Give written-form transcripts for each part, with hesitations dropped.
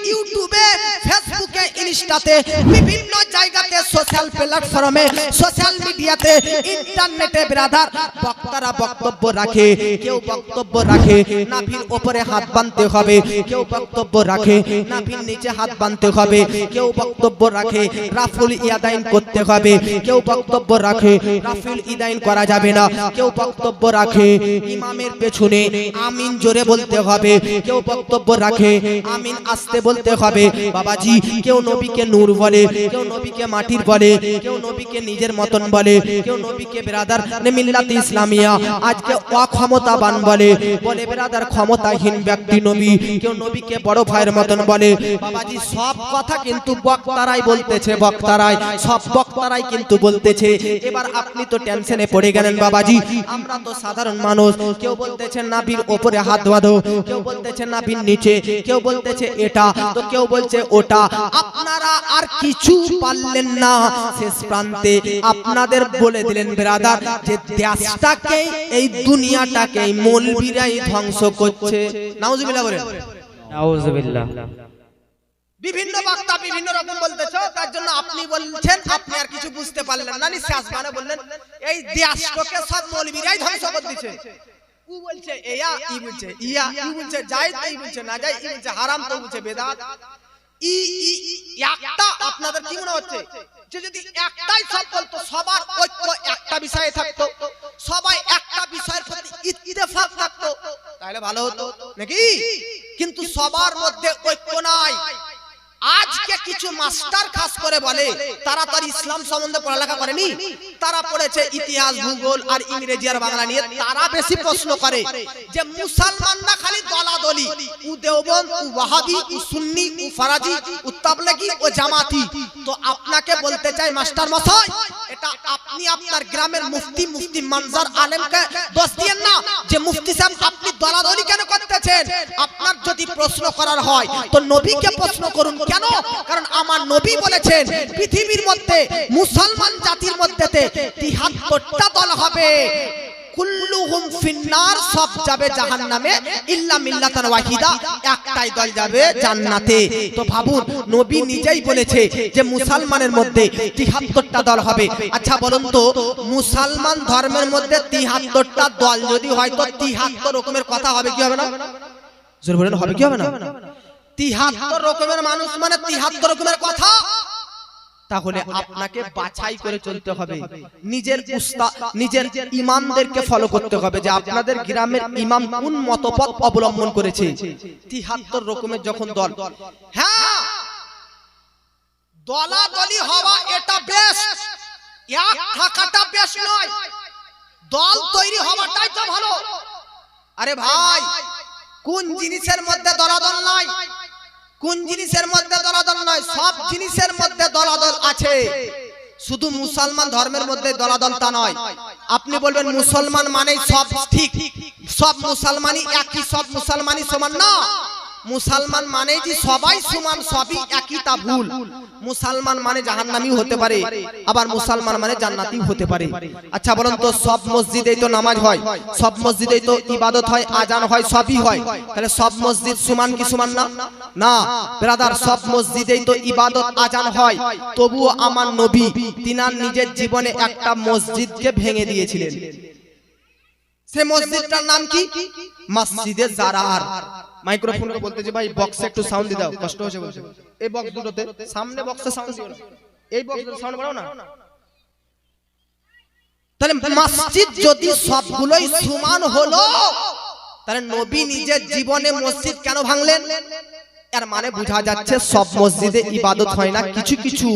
ইউটিউবে, ফেসবুকে, ইনস্টাতে, বিভিন্ন জায়গাতে, সোশ্যাল প্ল্যাটফর্মে, সোশ্যাল মিডিয়াতে, ইন্টারনেটে ব্রাদার বক্তারা বক্তব্য রাখে। কেউ বক্তব্য রাখে নাভির উপরে হাত বাঁধতে হবে, কেউ বক্তব্য রাখে নাভির নিচে হাত বাঁধতে হবে, কেউ বক্তব্য রাখে রাফুল ইয়াদাইন করতে হবে, কেউ বক্তব্য রাখে রাফুল ইদাইন করা যাবে না, কেউ বক্তব্য রাখে ইমামের পেছনে আমিন জোরে বলতে হবে, কেউ বক্তব্য রাখে আমিন আস্তে বলতে হবে। বাবাজি, কেউ নবীকে নূর বলে, কেউ নবীকে মাটির বলে, কেউ নবীকে নিজের মতন বলে, কেউ নবীকে ব্রাদার মিল্লাত ইসলামিয়া আজকে অক্ষমতাবান বলে ব্রাদার ক্ষমতাহীন ব্যক্তি নবী, কেউ নবীকে বড় ভাইয়ের মতন বলে। বাবাজি, সব কথা কিন্তু বক্তারাই বলতেছে, বক্তারাই সব বক্তারাই কিন্তু বলতেছে। এবার আপনি তো টেনশনে পড়ে গেলেন বাবাজি, আমরা তো সাধারণ মানুষ। কেউ বলতেছেন নাভির উপরে হাত বাঁধো, কেউ বলতেছেন নাভির নিচে, কেউ বলতেছে এটা, তো কেউ বলছে ওটা। আপনারা আর কিছু পারলেন না, শেষ প্রান্তে আপনাদের বলে দিলেন ব্রাদার যে দেশটাকে এই দুনিয়াটাকে মৌলবীরাই ধ্বংস করছে। নাউজুবিল্লাহ বলেন, নাউজুবিল্লাহ। বিভিন্ন বক্তা বিভিন্ন রকম বলতেছে, তার জন্য আপনি বলছেন আপনি আর কিছু বুঝতে পারলেন না, শেষ মানে বললেন এই দেশটাকে সব মৌলবীরাই ধ্বংস করে দিচ্ছে। ও বলছে এয়া, ই বলছে ইয়া, ই বলছে জায়েজ, ই বলছে না জায়েজ, ই বলছে হারাম, তো বলছে বেদাত। একটা আপনাদের কি মনে হচ্ছে যে যদি একটাই সব বলতো, সবার ঐক্য একটা বিষয়ে থাকতো, সবাই একটা বিষয়ের প্রতি ইত্তেফাক থাকতো, তাহলে ভালো হতো নাকি? কিন্তু সবার মধ্যে ঐক্য নাই। আজকে কিছু মাস্টার খাস করে বলে তারা তার ইসলাম সম্বন্ধে পড়ালেখা করেনি, তারা পড়েছে ইতিহাস, ভূগোল আর ইংরেজি আর বাংলা নিয়ে। তারা বেশি প্রশ্ন করে যে মুসলমানরা খালি দলাদলি, ও দেওবন্দ, ও ওয়াহাবি, ও সুন্নি, ও ফরাজি, ও তাবলিগি, ও জামাতি। তো আপনাকে বলতে চাই মাস্টার মশাই, এটা আপনি আপনার গ্রামের মুফতি মানজার আলেমকে দোষ দিয়েন না যে মুফতি সাহেব আপনি দলাদলি কেন করতেছেন। আপনার যদি প্রশ্ন করার হয় তো নবীকে প্রশ্ন করুন। কেন? কারণ আমার নবী বলেছেন পৃথিবীর মধ্যে মুসলমান জাতির মধ্যে ৭৩টা দল হবে, কুল্লুহুম ফিন্নার, সব যাবে জাহান্নামে ইল্লা মিল্লাতান ওয়াহিদা, একটাই দল যাবে জান্নাতে। তো ভাবুন, নবী নিজেই বলেছে যে মুসলমানের মধ্যে ৭৩টা দল হবে। আচ্ছা বলুন তো, মুসলমান ধর্মের মধ্যে ৭৩টা দল যদি হয় তো ৭৩ রকমের কথা হবে কি হবে না? জোরে বলেন, হবে কি হবে না? ৭৩ রকমের মানুষ মানে ৭৩ রকমের কথা। তাহলে আপনাকে বাছাই করে চলতে হবে, নিজের উস্তাদ, নিজের ইমামদেরকে ফলো করতে হবে যে আপনাদের গ্রামের ইমাম কোন মতপথ অবলম্বন করেছে। ৭৩ রকমের যখন দল, হ্যাঁ দলাদলি হওয়া এটা বেশ, এক থাকাটা বেশ নয়, দল তৈরি হওয়াটাই তো ভালো। আরে ভাই, কোন জিনিসের মধ্যে দলাদল নাই? কোন জিনিসের মধ্যে দলাদল নয়? সব জিনিসের মধ্যে দলাদল আছে, শুধু মুসলমান ধর্মের মধ্যে দলাদল তা নয়। আপনি বলবেন মুসলমান মানে সব ঠিক, সব মুসলমানই একই, সব মুসলমানই সমান না। মুসলমান মানে যে সবাই সমান, সবই একই, তা ভুল। মুসলমান মানে জাহান্নামী হতে পারে, আবার মুসলমান মানে জান্নাতি হতে পারে। আচ্ছা বলুন তো, সব মসজিদেই তো নামাজ হয়, সব মসজিদেই তো ইবাদত হয়, আজান হয়, সবই হয়, তাহলে সব মসজিদ সমান কি সমান না? না ব্রাদার, সব মসজিদেই তো ইবাদত আজান হয়, তবুও আমার নবী তিনার নিজের জীবনে একটা মসজিদকে ভেঙে দিয়েছিলেন। সে মসজিদটার নাম কি? মসজিদে জারার। মাইক্রোফোনে বলতে যে ভাই বক্সে একটু সাউন্ড দিয়ে দাও, কষ্ট হচ্ছে বলছে। এই বক্স দুটোতে, সামনে বক্সে সাউন্ড দিও না, এই বক্সে সাউন্ড বাড়াও না। তাহলে মসজিদ যদি সবগুলোই সমান হলো, তাহলে নবী নিজের জীবনে মসজিদ কেন ভাঙলেন? এর মানে বোঝা যাচ্ছে সব মসজিদে ইবাদত হয় না, কিছু কিছু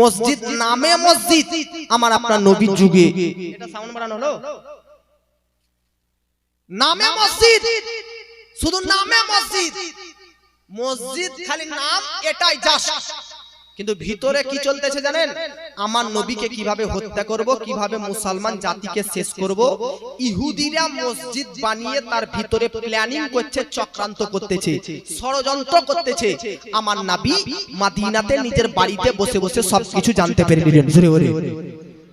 মসজিদ নামে মসজিদ আমার আপনার নবীর যুগে। এটা সাউন্ড বাড়ানো হলো, নামে মসজিদ, শুধু নামে মসজিদ, মসজিদ খালি নাম, এটাই জাস্ট। কিন্তু ভিতরে কি চলতেছে জানেন? আমার নবীকে কিভাবে হত্যা করব, কিভাবে মুসলমান জাতিকে শেষ করব। ইহুদিরা মসজিদ বানিয়ে তার ভিতরে প্ল্যানিং করছে, চক্রান্ত করতেছে, ষড়যন্ত্র করতেছে। আমার নবী মদিনাতে নিজের বাড়িতে বসে বসে সবকিছু জানতে পেরে নিলেন। জোরে বলে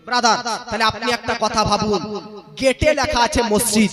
ব্রাদার, তাহলে আপনি একটা কথা ভাবুন, গেটে লেখা আছে মসজিদ।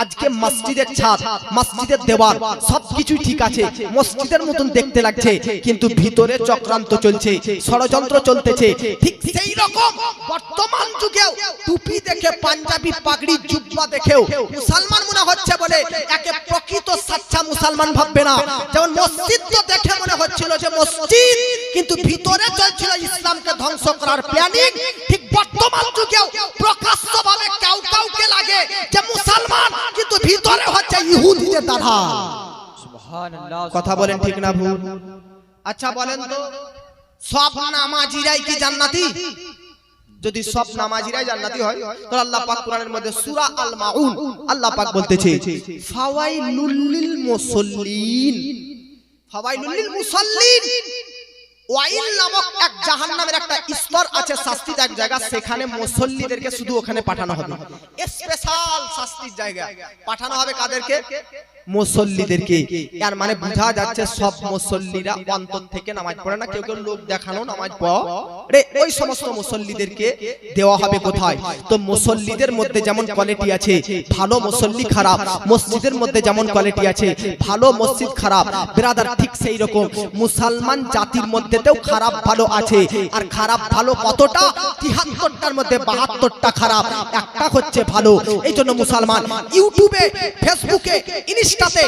আজকে মসজিদের ছাদ, মসজিদের দেওয়াল সবকিছু ঠিক আছে, মসজিদের মতন দেখতে লাগছে, কিন্তু ভিতরে চক্রান্ত চলছে, ষড়যন্ত্র চলতেছে। ঠিক সেই রকম বর্তমান যুগেও টুপি দেখে, পাঞ্জাবি পাগড়ি জুব্বা দেখেও মুসলমান মনে হচ্ছে বলে একে প্রকৃত সাচ্চা মুসলমান ভাববে না। যেমন মসজিদ তো দেখে মনে হচ্ছিল যে মসজিদ, কিন্তু ভিতরে চলছিল ইসলামকে ধ্বংস করার প্ল্যানিং। ঠিক বর্তমান যুগেও প্রকাশ্যভাবে কেউ কাউকে লাগে যে মুসলমান, কিন্তু ভিতরে হচ্ছে ইহুদিদের দাদা। সুবহানাল্লাহ। কথা বলেন ঠিক না ভুল? আচ্ছা বলেন তো, সব নামাজিরাই কি জান্নাতি? যদি সব নামাজিরাই জান্নাতি হয়, তাহলে আল্লাহ পাক কোরআনের মধ্যে সূরা আল মাউন আল্লাহ পাক বলতেছে ফাওয়াইলুল লিল মুসাল্লিন, ফাওয়াইলুল লিল মুসাল্লিন। ওয়াইল নামক এক জাহান্নামের একটা স্তর আছে, শাস্তির এক জায়গা, সেখানে মুসল্লিদেরকে শুধু ওখানে পাঠানো হবে, স্পেশাল শাস্তির জায়গা পাঠানো হবে। কাদেরকে? মুসল্লিদেরকে। এর মানে বোঝা যাচ্ছে সব মুসল্লিরা অন্তর থেকে নামাজ পড়ে না, কেউ কেউ লোক দেখানো নামাজ পড়ে, ওই সমস্ত মুসল্লিদেরকে দেওয়া হবে কোথায়? তো মুসল্লিদের মধ্যে যেমন কোয়ালিটি আছে ভালো মুসল্লি খারাপ, মসজিদের মধ্যে যেমন কোয়ালিটি আছে ভালো মসজিদ খারাপ, ব্রাদার ঠিক সেই রকম মুসলমান জাতির মধ্যেতেও খারাপ ভালো আছে। আর খারাপ ভালো কতটা? ৭৩টার মধ্যে ৭২টা খারাপ, একটা হচ্ছে ভালো। এই জন্য মুসলমান ইউটিউবে, ফেসবুকে, ইনস্টাতে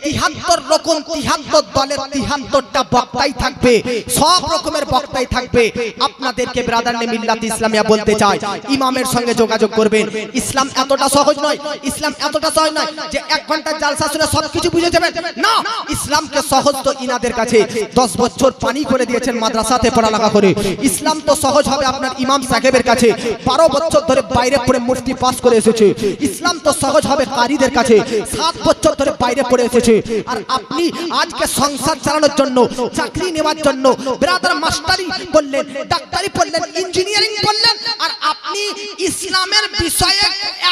এই ৭৩ রকম ৭৩ দলের ৭৩টা বক্তাই থাকবে, সব রকমের বক্তাই থাকবে। আপনাদেরকে ব্রাদার নে মিল্লাত ইসলামিয়া বলতে চাই, ইমামের সঙ্গে যোগাযোগ করবেন। ইসলাম এতটা সহজ নয়, ইসলাম এতটা সহজ নয় যে ১ ঘন্টার জালসা শুনে সবকিছু বুঝে যাবেন না। ইসলামকে সহজ তো ইনাদের কাছে ১০ বছর পানি করে দিয়েছেন মাদ্রাসাতে পড়ালেখা করে। ইসলাম তো সহজ হবে আপনার ইমাম সাহেবের কাছে, ১২ বছর ধরে বাইরে পড়ে মুফতি পাস করে এসেছে। ইসলাম তো সহজ হবে কারীদের কাছে, ৭ বছর ধরে বাইরে পড়ে এসেছে। আর আপনি আজকে সংসার চালানোর জন্য, চাকরি নেওয়ার জন্য ব্রাদার মাস্টারি পড়লেন, ডাক্তারি পড়লেন, ইঞ্জিনিয়ারিং পড়লেন, আর আপনি ইসলামের বিষয়ে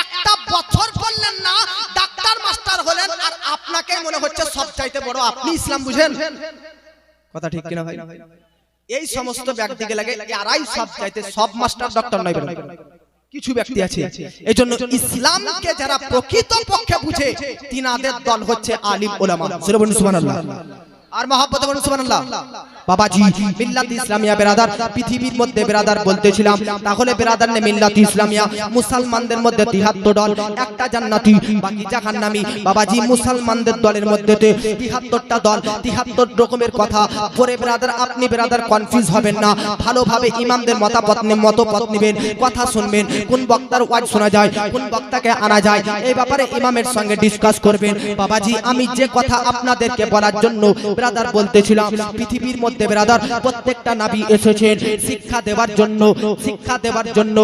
একটা বছর পড়লেন না, ডাক্তার মাস্টার হলেন, আর আপনাকে মনে হচ্ছে সবচাইতে বড় আপনি ইসলাম বুঝেন। কথা ঠিক কিনা ভাই? এই সমস্ত ব্যক্তিকে লাগে এরাই সবচাইতে, সব মাস্টার ডক্টর নয়, কিছু ব্যক্তি আছে। এজন্য ইসলামকে যারা প্রকৃত পক্ষে বুঝে তিনাদের দল হচ্ছে আলিম ওলামা। সুবহানাল্লাহ। আর মহব্বতে বলুন সুবহানাল্লাহ। বাবাজি মিল্লাত ইসলামিয়া বেরাদার, পৃথিবীর মধ্যে বেরাদার বলতেছিলাম, তাহলে বেরাদার নে মিল্লাত ইসলামিয়া মুসলমানদের মধ্যে ৭৩ দল, একটা জান্নাতি বাকি জাহান্নামী। বাবাজি মুসলমানদের দলের মধ্যে ৭৩টা দল, ৭৩ রকমের কথা পরে বেরাদার আপনি বেরাদার কনফিউজ হবেন না। ভালোভাবে ইমামদের মতপথ নেবেন, কথা শুনবেন, কোন বক্তার ওয়াজ শোনা যায়, কোন বক্তাকে আনা যায়, এই ব্যাপারে ইমামের সঙ্গে ডিসকাস করবেন। বাবাজি আমি যে কথা আপনাদেরকে বলার জন্য ব্রাদার বলতেছিলাম, পৃথিবীর মধ্যে ব্রাদার প্রত্যেকটা নবী এসেছেন শিক্ষা দেওয়ার জন্য, শিক্ষা দেওয়ার জন্য।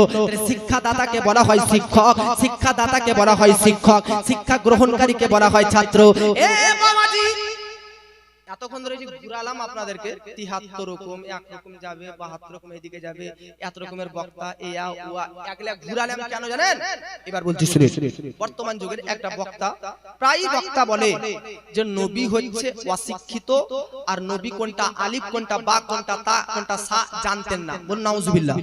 শিক্ষাদাতাকে বলা হয় শিক্ষক, শিক্ষাদাতাকে বলা হয় শিক্ষক, শিক্ষা গ্রহণকারীকে বলা হয় ছাত্র। এ বাবাজি এতক্ষণ ধরে যে ঘুরালাম আপনাদেরকে ৭৩ রকম, এক রকম যাবে, ৭২ রকম এদিকে যাবে, এত রকমের বক্তা, এয়া ওয়া একলা ঘুরালাম কেন জানেন? এবার বলছি শুনুন। বর্তমান যুগের একটা বক্তা, প্রায় বক্তা বলে যে নবী হচ্ছে অশিক্ষিত, আর নবী কোনটা, আলিফ কোনটা, বা কোনটা, তা কোনটা, সা জানতেন না। বলুন নাউজুবিল্লাহ।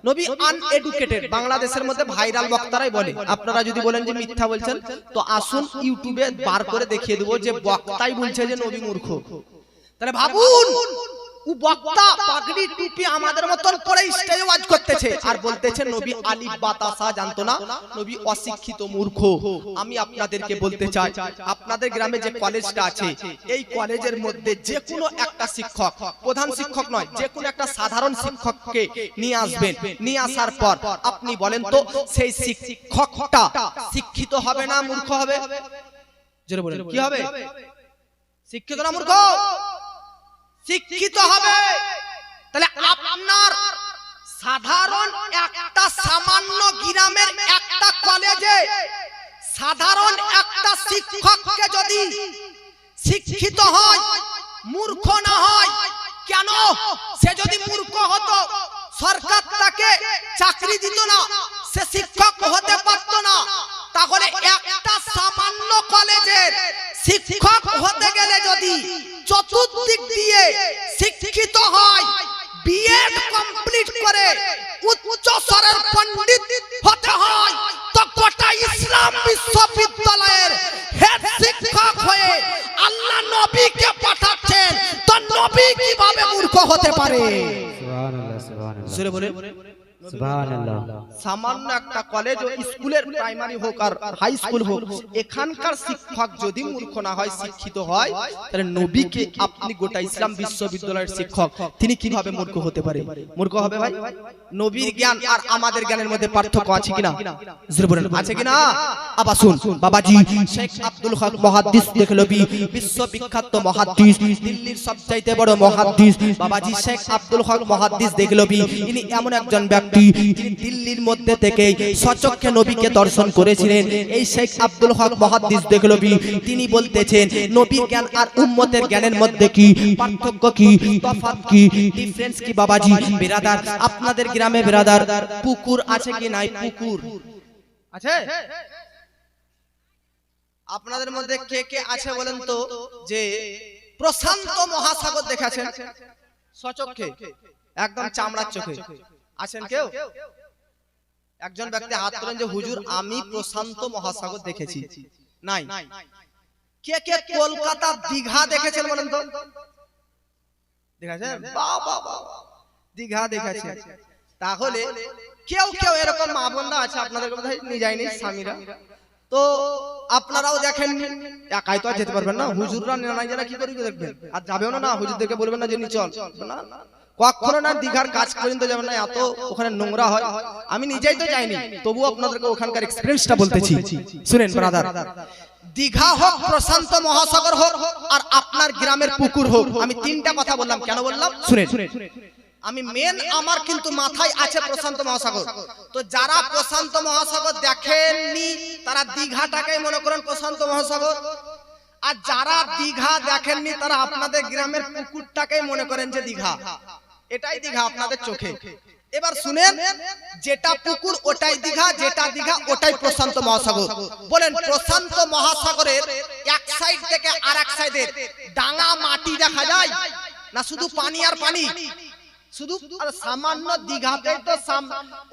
নবী আনএডুকেটেড, বাংলাদেশের মধ্যে ভাইরাল বক্তারাই বলে। আপনারা যদি বলেন যে মিথ্যা বলছেন, তো আসুন ইউটিউবে বার করে দেখিয়ে দেবো যে বক্তাই বলছে যে নবী মূর্খ। তাহলে ভাবুন, ও বক্তা পাগড়ি টুপি আমাদের মতন পরে স্টেজে ওয়াজ করতেছে, আর বলতেছে নবী আলিফ বা তা সা জানতো না, নবী অশিক্ষিত মূর্খ। আমি আপনাদেরকে বলতে চাই, আপনাদের গ্রামে যে কলেজটা আছে, এই কলেজের মধ্যে যে কোনো একটা শিক্ষক, প্রধান শিক্ষক নয়, যে কোনো একটা সাধারণ শিক্ষককে নিয়ে আসবেন। নিয়ে আসার পর আপনি বলেন তো সেই শিক্ষকটা শিক্ষিত হবে না মূর্খ হবে? জোরে বলেন কি হবে? শিক্ষিত না মূর্খ? শিক্ষিত হবে। তাহলে আপনার সাধারণ একটা সামান্য গ্রামের একটা কলেজে সাধারণ একটা শিক্ষককে যদি শিক্ষিত হয়, মূর্খ না হয় কেন? সে যদি মূর্খ হতো সরকার তাকে চাকরি দিত না, সে শিক্ষক হতে পারত না। তাহলে একটা সামান্য কলেজের শিক্ষক হতে গেলে যদি চতুর্দিক দিয়ে শিক্ষিত হয়, বিএড কমপ্লিট করে উচ্চ স্তরের পণ্ডিত হতে হয়, তো হতে পারে। সুবহানাল্লাহ সুবহানাল্লাহ জোরে বলেন সুবহানাল্লাহ। সামান্য একটা কলেজ ও স্কুলের প্রাইমারি হোক আর হাই স্কুল হোক, এখানকার শিক্ষক যদি মূর্খ না হয়, শিক্ষিত হয়, তাহলে নবীকে আপনি গোটা ইসলাম বিশ্ববিদ্যালয়ের শিক্ষক, তিনি কিভাবে মূর্খ হতে পারে? মূর্খ হবে ভাই? নবীর জ্ঞান আর আমাদের জ্ঞানের মধ্যে পার্থক্য আছে কিনা? জোরে বলেন আছে কিনা? আবার শুন বাবাজি, শেখ আব্দুল হক মুহাদ্দিস দেখলবি, বিশ্ববিখ্যাত মুহাদ্দিস, দিল্লির সবচাইতে বড় মুহাদ্দিস বাবাজি শেখ আব্দুল হক মুহাদ্দিস দেখলবি, ইনি এমন একজন ব্যক্তি যিনি দিল্লির মধ্যে থেকে সচক্ষে নবীকে দর্শন করেছিলেন। এই শেখ আব্দুল হক মুহাদ্দিস দেখলবি, তিনি বলতেছেন নবীর জ্ঞান আর উম্মতের জ্ঞানের মধ্যে কি পার্থক্য, কি তফাৎ, কি ডিফারেন্স কি বাবাজি? বিরাদার, আপনাদের গ্রামে বিরাদার পুকুর আছে কি নাই? পুকুর আছে? আপনাদের মধ্যে কে কে আছে বলেন তো যে প্রশান্ত মহাসাগর দেখেছেন সচক্ষে, একদম চামড়ার চোখে? আছেন কেউ? একজন ব্যক্তি হাত তোলেন যে হুজুর আমি প্রশান্ত মহাসাগর দেখেছি। নাই। কে কে কলকাতা দীঘা দেখেছেন বলেন তো? দেখেছেন? বাবা দীঘা দেখেছেন। তাহলে কেউ কেউ এরকম মা বোনরা আছে আপনাদের কোথায় নিয়ে যায়নি স্বামীরা, তো আপনারাও দেখেন, একাই তো আর যেতে পারবেন না, হুজুররা নাই যারা কি করে দেখবেন? আর যাবেও না, হুজুরদেরকে বলবেন না যে নি চল, না কখনো না, দীঘার কাজ পর্যন্ত যাবেন না, এত ওখানে নোংরা হয়। আমি নিজেই তো যাইনি, তবু আপনাদেরকে ওখানকার এক্সপেরিয়েন্সটা বলতেছি, শুনেন ব্রাদার। দীঘা হোক, প্রশান্ত মহাসাগর হোক, আর আপনার গ্রামের পুকুর হোক, আমি তিনটা কথা বললাম, কেন বললাম শুনেন। আমি মেন আমার কিন্তু মাথায় আছে প্রশান্ত মহাসাগর। তো যারা প্রশান্ত মহাসাগর দেখেননি তারা দীঘাটাকে মনে করেন প্রশান্ত মহাসাগর, আর যারা দীঘা দেখেননি তারা আপনাদের গ্রামের পুকুরটাকে মনে করেন যে দীঘা। এটাই দীঘা আপনাদের চোখে। এবার শুনেন, যেটা পুকুর ওটাই দীঘা, যেটা দীঘা ওটাই প্রশান্ত মহাসাগর। বলেন প্রশান্ত মহাসাগরের এক সাইড থেকে আর এক সাইডে ডাঙা মাটি দেখা যায় না? শুধু পানি আর পানি, শুধু সামান্য দীঘাতে তো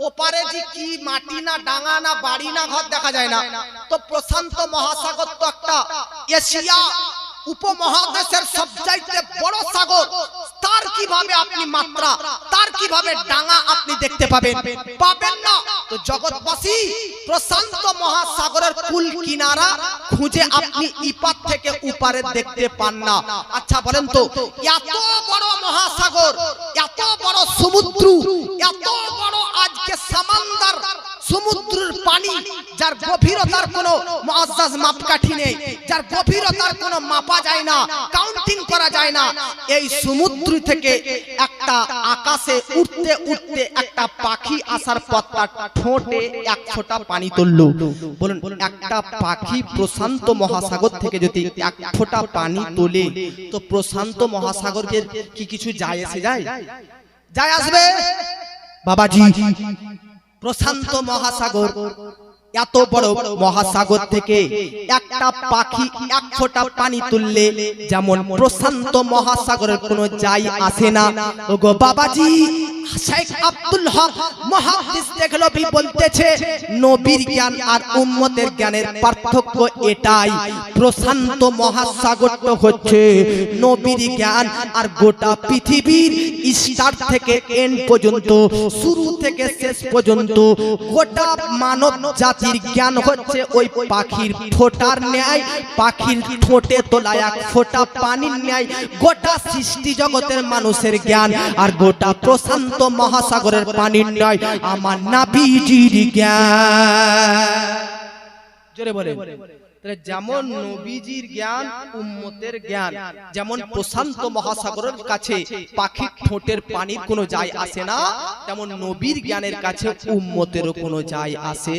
ওপারে যে কি মাটি না ডাঙা না বাড়ি না ঘর দেখা যায় না। তো প্রশান্ত মহাসাগর তো একটা এশিয়া উপমহাদেশের সবচাইতে বড় সাগর, তার কিভাবে আপনি মাত্রা, তার কিভাবে ডাঙা আপনি দেখতে পাবেন? পাবেন না। তো জগৎবাসী প্রশান্ত মহাসাগরের কুল কিনারা খুঁজে আপনি ইপার থেকে উপারে দেখতে পান না। আচ্ছা বলেন তো, এত বড় মহাসাগর, এত বড় সমুদ্র, এত বড় আজকে সমুদ্র, সমুদ্রের পানি যার গভীরতার কোনো মুআজ্জাজ মাপকাঠি নেই, যার গভীরতার কোনো মাপা যায় না, কাউন্টিং করা যায় না, এই সমুদ্র থেকে একটা আকাশে উঠতে উঠতে একটা পাখি আসার পর তার ঠোঁটে এক ফোঁটা পানি তুললো। বলুন একটা পাখি প্রশান্ত মহাসাগর থেকে যদি এক ফোঁটা পানি তোলে, তো প্রশান্ত মহাসাগরের কি কিছু যায় এসে যায়? যায় আসবে বাবাজি? প্রশান্ত মহাসাগর, এত বড় মহাসাগর থেকে একটা পাখি এক ফোঁটা পানি তুললে যেমন প্রশান্ত মহাসাগরের কোনো যাই আসে না। ওগো বাবাজি, শেখ আব্দুল হক মুহাদ্দিস দেখলবি বলতেছে নবীর জ্ঞান আর উম্মতের জ্ঞানের পার্থক্য এটাই, প্রশান্ত মহাসাগর তো হচ্ছে নবীর জ্ঞান, আর গোটা পৃথিবীর স্টার্ট থেকে এন্ড পর্যন্ত, শুরু থেকে শেষ পর্যন্ত গোটা মানব জাতির জ্ঞান হচ্ছে ওই পাখির ঠোঁটার ন্যায়। পাখির ঠোঁটে তোলা এক ফোঁটা পানির ন্যায় গোটা সৃষ্টি জগতের মানুষের জ্ঞান, আর গোটা প্রশান্ত মহাসাগরের পানির ন্যায় আমার নবীজির জ্ঞান। জোরে বলে। যেমন নবীজির জ্ঞান উম্মতের জ্ঞান, যেমন প্রশান্ত মহাসাগরের কাছে পাখির ঠোঁটের পানির কোনো যায় আসে না, তেমন নবীর জ্ঞানের কাছে উম্মতেরও কোনো যায় আসে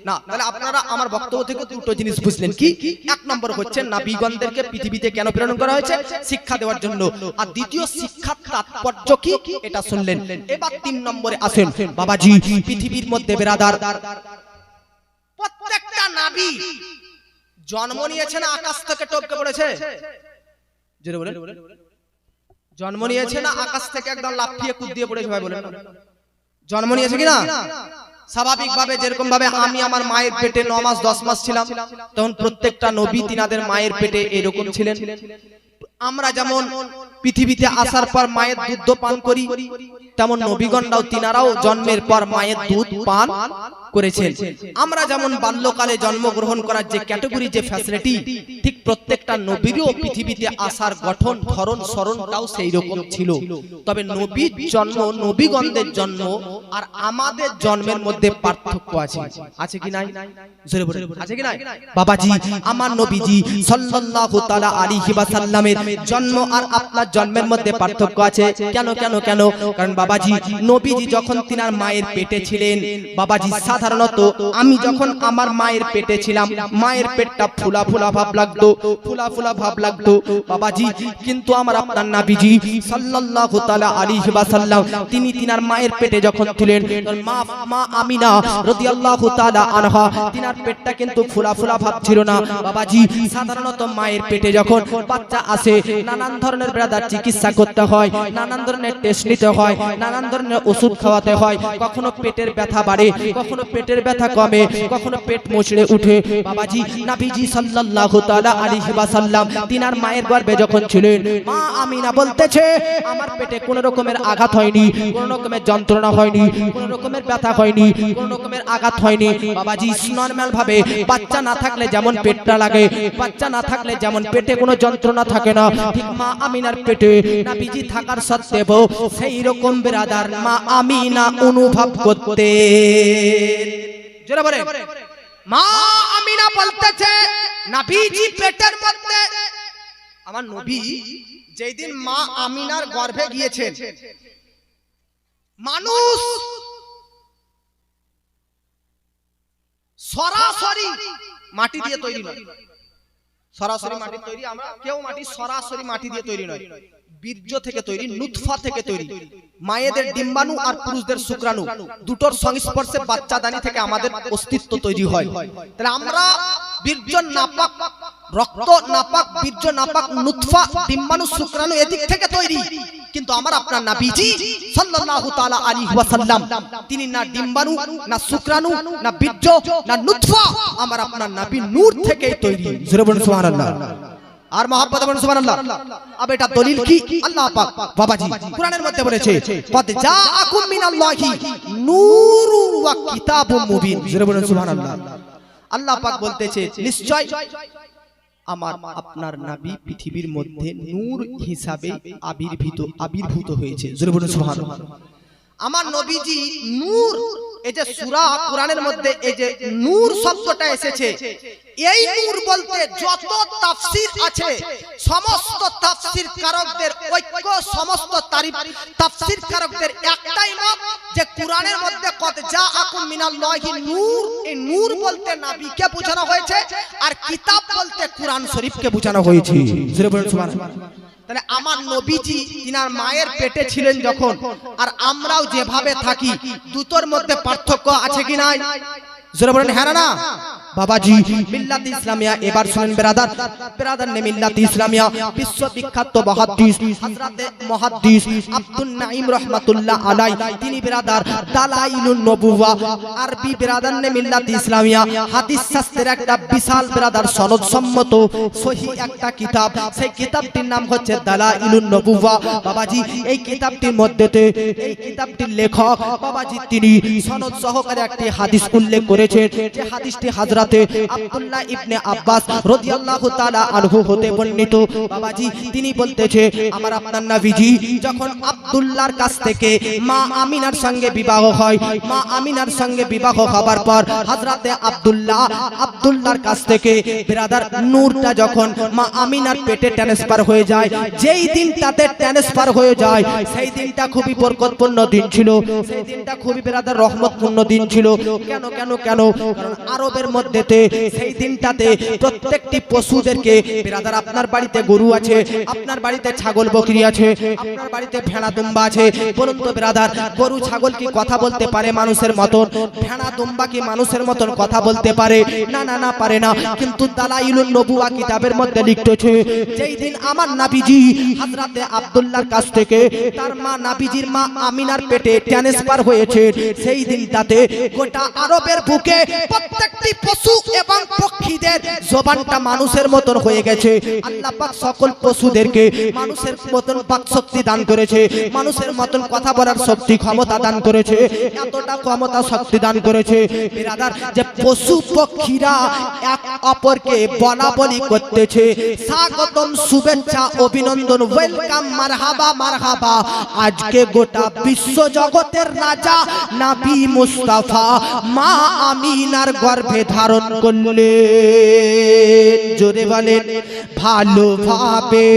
না। তাহলে আপনারা আমার বক্তব্য থেকে দুটো জিনিস বুঝলেন, কি? এক নম্বর হচ্ছে নবীগণদেরকে পৃথিবীতে কেন প্রেরণ করা হয়েছে? শিক্ষা দেওয়ার জন্য। আর দ্বিতীয় শিক্ষার তাৎপর্য কি এটা শুনলেন। এবার 3 নম্বরে আসেন বাবাজি। পৃথিবীর মধ্যে বেরাদার প্রত্যেকটা নবী জন্ম নিয়েছে না আকাশ থেকে টপকে পড়েছে? জোরে বলেন। জন্ম নিয়েছে না আকাশ থেকে একদম লাফিয়ে কুদ দিয়ে পড়েছে? ভাই বলেন, জন্ম নিয়েছে কিনা? স্বাভাবিক ভাবে যেরকম ভাবে আমি আমার মায়ের পেটে 9 মাস 10 মাস ছিলাম, তখন প্রত্যেকটা নবী তিনাদের মায়ের পেটে এরকম ছিলেন। আমরা যেমন পৃথিবীতে আসার পর মায়ের দুধ পান করি, তেমন নবীগণরাও তিনারাও জন্মের পর মায়ের দুধ পান করেছেন। আমরা যেমন বাল্যকালে জন্মগ্রহণ করার যে ক্যাটাগরি, যে ফ্যাসিলিটি, ঠিক প্রত্যেকটা নবীরও পৃথিবীতে আসার গঠন, ধরন, স্মরণটাও সেই রকম ছিল। তবে নবীর জন্ম, নবীগণদের জন্ম আর আমাদের জন্মের মধ্যে পার্থক্য আছে। আছে কি নাই? জোরে বলুন, আছে কি নাই? বাবাজি, আমার নবীজি সাল্লাল্লাহু তাআলা আলাইহি ওয়াসাল্লামের জন্ম আর আপনার জন্মের মধ্যে পার্থক্য আছে। কেন কেন কেন? কারণ বাবাজি, নবীজি যখন তিনার মায়ের পেটে ছিলেন, বাবাজি সাধারণত আমি যখন আমার মায়ের পেটে ছিলাম, মায়ের পেটটা ফুলা ফুলা ভাব লাগতো, ফুলা ফুলা ভাব লাগতো বাবাজি। কিন্তু আমার আপনার নবীজি সাল্লাল্লাহু তাআলা আলাইহি ওয়াসাল্লাম তিনি তিনার মায়ের পেটে যখন ছিলেন, মা আমিনা রাদিয়াল্লাহু তাআলা আনহা, তিনার পেটটা কিন্তু ফুলা ফুলা ভাব ছিল না বাবাজি। সাধারণত মায়ের পেটে যখন বাচ্চা আসে, নানান ধরনের ব্রাদার চিকিৎসা করতে হয়, নানান ধরনের টেস্ট নিতে হয়, নানান ধরনের ওষুধ খাওয়াতে হয়। কখনো পেটের ব্যথা বাড়ে, কখনো পেটের ব্যথা কমে, কখনো পেট মুচড়ে উঠে বাবাজি। নবীজি সাল্লাল্লাহু তাআলা আলাইহি ওয়াসাল্লাম তিনার মায়ের গর্ভে যখন ছিলেন, মা আমিনা বলতেছে আমার পেটে কোনো রকমের আঘাত হয়নি, কোনো রকমের যন্ত্রণা হয়নি, কোনো রকমের ব্যথা হয়নি, কোনো রকমের আঘাত হয়নি বাবাজি। নরমাল ভাবে বাচ্চা না থাকলে যেমন পেটটা লাগে, বাচ্চা না থাকলে যেমন পেটে কোনো যন্ত্রণা থাকে না, ঠিক মা আমিনার পেটে নবীজি থাকার সত্ত্বেও সেই রকম ব্রাদার মা আমিনা অনুভব করতে। জোরে বলে, মা আমিনা বলতেছে নবীজি পেটের মধ্যে, আমার নবী যেদিন মা আমিনার গর্ভে গিয়েছেন, মানুষ সরাসরি মাটি দিয়ে তৈরি নয়, সরাসরি মাটি তৈরি আমরা কেউ মাটি সরাসরি মাটি দিয়ে তৈরি নয়, বীর্য থেকে তৈরি, নুতফা থেকে তৈরি। মায়েদের ডিম্বাণু আর পুরুষদের শুক্রাণু দুটোর সংস্পর্শে বাচ্চাদানি থেকে আমাদের অস্তিত্ব তৈরি হয়। তাহলে আমরা বীর্য নাপাক, রক্ত নাপাক, বীর্য নাপাক, নুতফা, ডিম্বাণু, শুক্রাণু এদিক থেকে তৈরি। কিন্তু আমার আপনার নবীজি সাল্লাল্লাহু তাআলা আলাইহি ওয়াসাল্লাম তিনি না ডিম্বাণু, না শুক্রাণু, না বীর্য, না নুতফা, আমার আপনার নবী নূর থেকেই তৈরি। জোরে বলুন সুবহানাল্লাহ। আর মহব্বত বলুন সুবহানাল্লাহ। अब এটা দলিল কি? আল্লাহ পাক বাবাজি কুরআনের মধ্যে বলেছে কদ জাআকুম মিনাল্লাহি নূরুন ওয়া কিতাবুম মুবিন। জোরে বলুন সুবহানাল্লাহ। আল্লাহ পাক বলতেছে নিশ্চয় আমার আপনার নবী পৃথিবীর মধ্যে নূর হিসাবে আবির্ভূত হয়েছে। জোরে বলুন সুবহানাল্লাহ। আমার নবীজি নূর, এই যে সূরা কোরআনের মধ্যে এই যে নূর শব্দটা এসেছে, এই নূর বলতে যত তাফসীর আছে সমস্ত তাফসীর কারকদের ঐক্য, সমস্ত তাফসীর কারকদের একটাই মত যে কোরআনের মধ্যে কদ জাআকুম মিনাল্লাহি নূর, এই নূর বলতে নবীকে বোঝানো হয়েছে আর কিতাব বলতে কোরআন শরীফকে বোঝানো হয়েছে। জোরে বলুন সুবহানাল্লাহ। তাহলে আমার নবীজি তিনার মায়ের পেটে ছিলেন যখন, আর আমরাও যেভাবে থাকি, দুটোর মধ্যে পার্থক্য আছে কি নাই? জোরে বলেন হ্যাঁ না? বাবাজি মিল্লাত ইসলামিয়া এবার শুনেন ব্রাদার নে মিল্লাত ইসলামিয়া বিশ্ববিখ্যাত মুহাদ্দিস আব্দুল নাঈম রাহমাতুল্লাহ আলাই, তিনি ব্রাদার দালাইলুন নবুওয়া, আরবি ব্রাদার নে মিল্লাত ইসলামিয়া হাদিস শাস্ত্রের একটা বিশাল ব্রাদার সনদ সম্মত সহিহ একটা কিতাব, সেই কিতাবটির নাম হচ্ছে দালাইলুন নবুওয়া। বাবাজি এই কিতাবটির মধ্যেতে এই কিতাবটির লেখক বাবাজি তিনি সনদ সহকারে একটি হাদিস উল্লেখ করেছেন, যে হাদিসটি হযরত আব্দুল্লাহ ইবনে আব্বাস রাদিয়াল্লাহু তাআলা আনহু হতে বর্ণিত। বাবাজি তিনি বলতেছে আমার আপনার নবীজি যখন আব্দুল্লাহর কাছ থেকে মা আমিনার সঙ্গে বিবাহ হয়, মা আমিনার সঙ্গে বিবাহ হবার পর হযরতে আব্দুল্লাহর কাছ থেকে ব্রাদার নূরটা যখন মা আমিনার পেটে ট্রান্সফার হয়ে যায়, যেই দিনটাতে ট্রান্সফার হয়ে যায় সেই দিনটা খুবই বরকতপূর্ণ দিন ছিল, সেই দিনটা খুবই ব্রাদার রহমতপূর্ণ দিন ছিল। কেন কেন কেন? কারণ আরবের মধ্যে সেই দিনটাতে প্রত্যেকটি পশুদেরকে, ব্রাদার আপনার বাড়িতে গরু আছে, আপনার বাড়িতে ছাগল বকরি আছে, আপনার বাড়িতে ভেড়া দুম্বা আছে, বলুন তো ব্রাদার গরু ছাগল কি কথা বলতে পারে মানুষের মতন? ভেড়া দুম্বা কি মানুষের মতন কথা বলতে পারে? না না না, পারে না। কিন্তু দালাইলুন নবুওয়া কিতাবের মধ্যে লিখতেছে যেই দিন আমার নবীজি হযরতে আব্দুল্লাহর কাছ থেকে তার মা নবীজির মা আমিনার পেটে ট্রান্সফার হয়েছে, সেই দিনটাতে গোটা আরবের বুকে প্রত্যেকটি পশু পশু এবং পক্ষীদের জবানটা মানুষের মতন হয়ে গেছে। আল্লাহ পাক সকল পশুদেরকে মানুষের মতন বাক শক্তি দান করেছে, মানুষের মতন কথা বলার শক্তি ক্ষমতা দান করেছে, এতটা ক্ষমতা শক্তি দান করেছে বিরাদার যে পশু পক্ষীরা এক অপরকে বলা বলি করতেছে, স্বাগতম, শুভেচ্ছা, অভিনন্দন, ওয়েলকাম, মারহাবা মারহাবা। আজকে গোটা বিশ্ব জগতের রাজা নবী মুস্তাফা মা আমিনার গর্ভে ধারণ করলেন। জোরে বলেন ভালোভাবে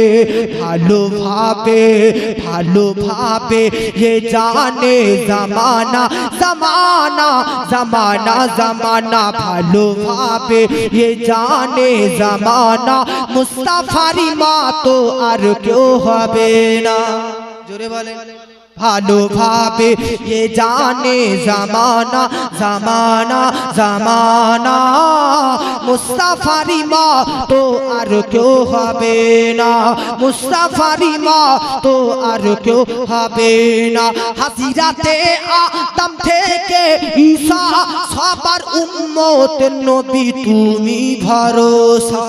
ভালোভাবে ভালোভাবে ये जाने जमाना जमाना जमाना जमाना ভালোভাবে ये जाने जमाना मुस्ताफारी মা তো আর কেউ হবে না। জোরে বলেন ভালোভাবে ये जाने जमाना जमाना जमाना मुस्ताफारी মা তো আর কেউ হবে না, মুস্তাফারি মা তো আর কেউ হবে না। হাজিরাতে আদম থেকে ঈসা সবার উম্মত নবী তুমি ভরসা।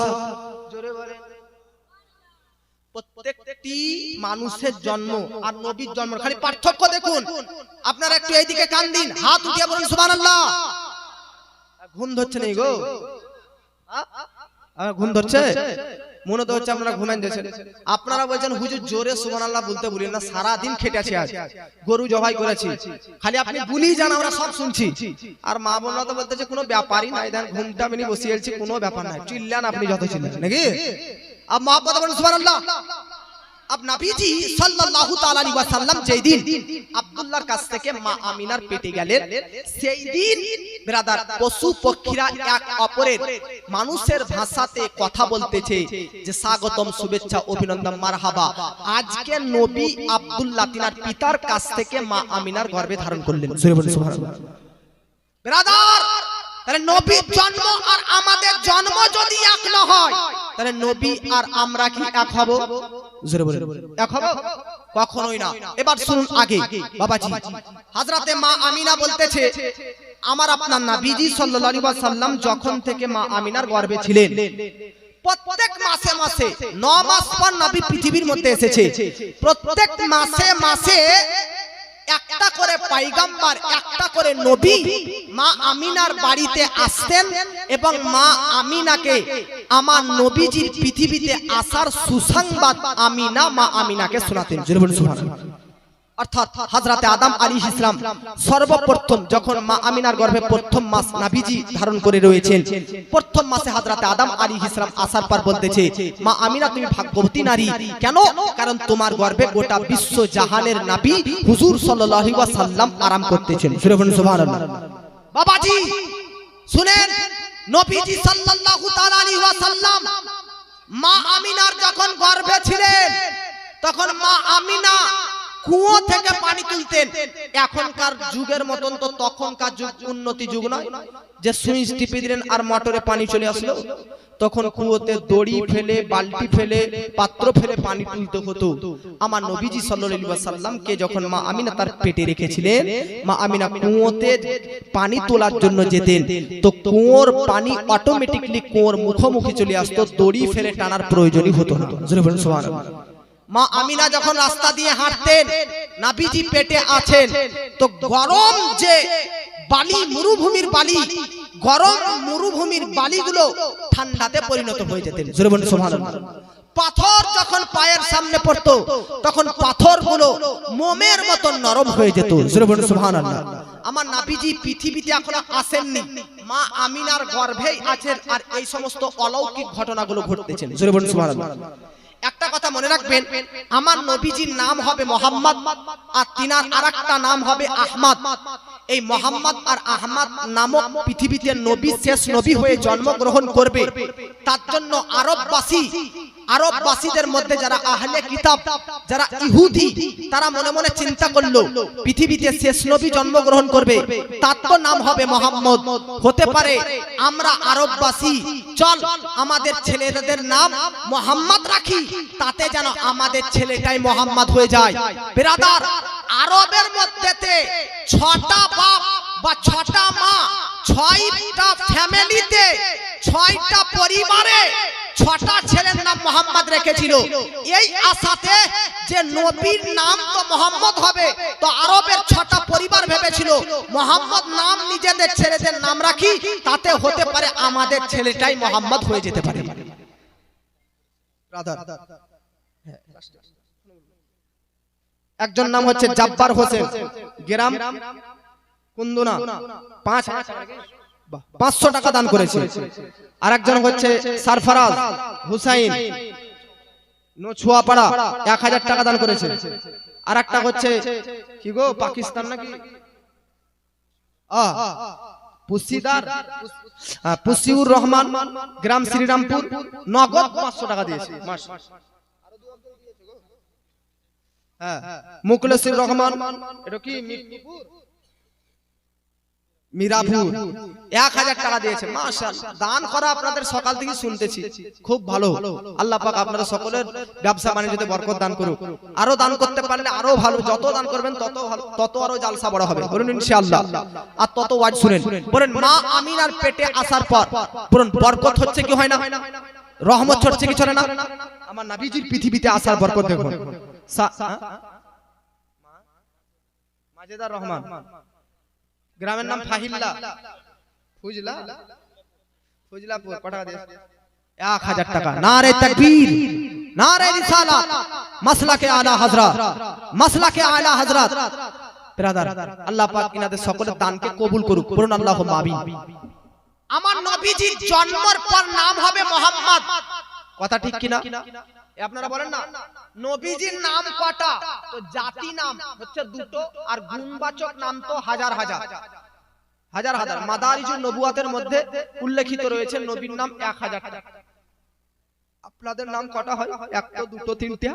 প্রত্যেকটি মানুষের জন্ম আর নবীর জন্ম খালি পার্থক্য দেখুন। আপনারা একটু এইদিকে কান দিন, হাত উঠিয়ে বলুন সুবহানাল্লাহ। ঘুম ধরছে না গো? ঘুম ধরছে মনে তো হচ্ছে আপনারা ঘুমান দিয়েছেন। আপনারা বলছেন হুজুর জোরে সুবহানাল্লাহ বলতে বলেন না, সারা দিন খেটেছি, আজ গরু জবাই করেছি, খালি আপনি বলি যান আমরা সব শুনছি। আর মা বোনরা তো বলতেছে কোনো ব্যাপারই নাই, দেন ঘুমটা আমি বসিয়েছি, কোনো ব্যাপার নাই, চিল্লান আপনি যত চিল্লান নাকি। अब मोहब्बत बोलें सुभान अल्लाह। अब नबी जी सल्लल्लाहु ताला अलैहि वसल्लम যেই দিন আব্দুল্লাহর কাছ থেকে মা আমিনার পেটে গেলেন, সেই দিন ব্রাদার পশু পক্ষীরা এক অপরের মানুষের ভাষাতে কথা বলতেছে যে স্বাগতম, শুভেচ্ছা, অভিনন্দন, মারহাবা। আজকে নবী আব্দুল্লাহ তিনার পিতার কাছ থেকে মা আমিনার গর্ভে ধারণ করলেন। সুবহানাল্লাহ ব্রাদার, তাহলে নবীর জন্ম আর আমাদের জন্ম যদি এক না হয় তাহলে নবী আর আমরা কি এক হব? জোরে বলেন এক হব? কখনোই না। এবার শুনুন আগে বাবাজি, হযরতে মা আমিনা বলতেছে আমার আপনার নবীজি সাল্লাল্লাহু আলাইহি ওয়াসাল্লাম যখন থেকে মা আমিনার গর্ভে ছিলেন, প্রত্যেক মাসে মাসে 9 মাস পর নবী পৃথিবীর মধ্যে এসেছে। প্রত্যেক মাসে মাসে একটা করে পয়গম্বর, একটা করে নবী মা আমিনার বাড়িতে আসতেন এবং মা আমিনাকে আমার নবীজির পৃথিবীতে আসার সুসংবাদ আমিনা মা আমিনাকে শোনাতেন। সুবহানাল্লাহ। অর্থাৎ হযরতে আদম আলাইহিস সালাম সর্বপ্রথম যখন মা আমিনার গর্ভে প্রথম মাস নবীজি ধারণ করে রয়েছেন, প্রথম মাসে হযরতে আদম আলাইহিস সালাম আসার পর বলতেছে মা আমিনা তুমি ভাগ্যবতী নারী। কেন? কারণ তোমার গর্ভে গোটা বিশ্ব জাহানের নবী হুজুর সাল্লাল্লাহু আলাইহি ওয়াসাল্লাম আরাম করতেছেন। সুবহানাল্লাহ। বাবাজি শুনেন, নবীজি সাল্লাল্লাহু তাআলা আলাইহি ওয়াসাল্লাম মা আমিনার যখন গর্ভে ছিলেন তখন মা আমিনা কুয়ো থেকে পানি তুলতেন। এখনকার যুগের মতন তো তখনকার যুগ উন্নতি যুগ নয় যে সুইচ টিপে দিলেন আর মোটরে পানি চলে আসলো। তখন কুয়োতে দড়ি ফেলে, বালতি ফেলে, পাত্র ফেলে পানি তুলতে হতো। আমার নবীজি সাল্লাল্লাহু আলাইহি ওয়াসাল্লামকে যখন মা আমিনা তার পেটে রেখেছিলেন, মা আমিনা কুয়োতে পানি তোলার জন্য যেতেন, তো কুয়োর পানি অটোমেটিক্যালি কুয়োর মুখোমুখি চলে আসতো, দড়ি ফেলে টানার প্রয়োজনই হতো না। সুবহানাল্লাহ। মা আমিনা যখন রাস্তা দিয়ে হাঁটতেন, নবীজি পেটে আছেন, তো গরম যে বালি, মরুভূমির বালি, গরম মরুভূমির বালিগুলো ঠান্ডাতে পরিণত হয়ে যেতেন। সুবহানাল্লাহ। পাথর যখন পায়ের সামনে পড়তো তখন পাথরগুলো মোমের মতো নরম হয়ে যেত। সুবহানাল্লাহ। আমার নবীজি পৃথিবীতে এখনো আসেননি, মা আমিনার গর্ভেই আছেন আর এই সমস্ত অলৌকিক ঘটনাগুলো ঘটতেছেন। সুবহানাল্লাহ। একটা কথা মনে রাখবেন, আমার নবীজির নাম হবে মোহাম্মদ আর তিনার আরেকটা নাম হবে আহমদ। এই মোহাম্মদ আর আহমদ নামক পৃথিবীতে নবী শেষ নবী হয়ে জন্মগ্রহণ করবে। তার জন্য আরববাসীদের মধ্যে যারা আহলে কিতাব, যারা ইহুদি, তারা মনে মনে চিন্তা করলো পৃথিবীতে শেষ নবী জন্মগ্রহণ করবে, তার তো নাম হবে মোহাম্মদ। হতে পারে আমরা আরববাসী, চল আমাদের ছেলেদের নাম মোহাম্মদ রাখি, তাতে যেন আমাদের ছেলেটাই মোহাম্মদ হয়ে যায়। ব্রাদার, আরবের মধ্যেতে 6টা বাপ বা 6টা মা ছয়টা ফ্যামিলিতে, ছয়টা পরিবারে ছটা ছেলের নাম মোহাম্মদ রেখেছিল। এই আশাতে যে নবীর নাম তো মোহাম্মদ হবে, তো আরবের ছটা পরিবার ভেবেছিল মোহাম্মদ নাম নিজেদের ছেলেদের নাম রাখি, তাতে হতে পারে আমাদের ছেলেটাই মোহাম্মদ হয়ে যেতে পারে। একজন নাম হচ্ছে জব্বার হোসেন, গ্রাম কুন্দুনা, 500 টাকা দান করেছে। আর একজন হচ্ছে সরফরাজ হুসাইন নোছুয়াপাড়া, 1000 টাকা দান করেছে। আর একটা হচ্ছে কি গো, পাকিস্তান নাকি, পুসিউর রহমান, গ্রাম শ্রীরামপুর, নগদ 500 টাকা দিয়েছে। মুকলেসুর রহমান, এটা কি মিরাপুর, 1000 টাকা দিয়েছে। মাশাআল্লাহ, দান করা আপনাদের সকাল থেকে শুনতেছি, খুব ভালো। আল্লাহ পাক আপনাদের সকলের ব্যবসা বাণিজ্যতে বরকত দান করুক। আরো দান করতে পারলে আরো ভালো, যত দান করবেন তত ভালো, তত আরো জালসা বড় হবে, বলুন ইনশাআল্লাহ। আর তত ওয়াজ শুনেন, বলেন মা আমিনার পেটে আসার পর বলুন বরকত হচ্ছে কি হয় না, রহমত হচ্ছে কি চলে না। আমার নবীজির পৃথিবীতে আসার বরকত দেখুন। মাজেদার রহমান, গ্রামের নাম ফাহিল্লা, ফুজলাপুর, কত টাকা দিয়েছে? 1000 টাকা। নারে তাকবীর, নারে রিসালাত, মাসলাকে আলা হযরত, মাসলাকে আলা হযরত। ব্রাদার, আল্লাহ পাক ইনাদের সকলের দানকে কবুল করুক, বলুন আল্লাহুম্মা আমিন। আমার নবীজির জন্মের পর নাম হবে মোহাম্মদ, কথা ঠিক কি না? আপনারা বলেন না নবীজির নাম কটা, তো জাতি নাম হচ্ছে দুটো, আর গুণবাচক নাম তো হাজার হাজার হাজার হাজার। মাদারিজুন নবুয়াতের মধ্যে উল্লেখিত রয়েছে নবীর নাম 1000 টা। আপনাদের নাম কটা হয়? একটা, দুটো, তিনটা।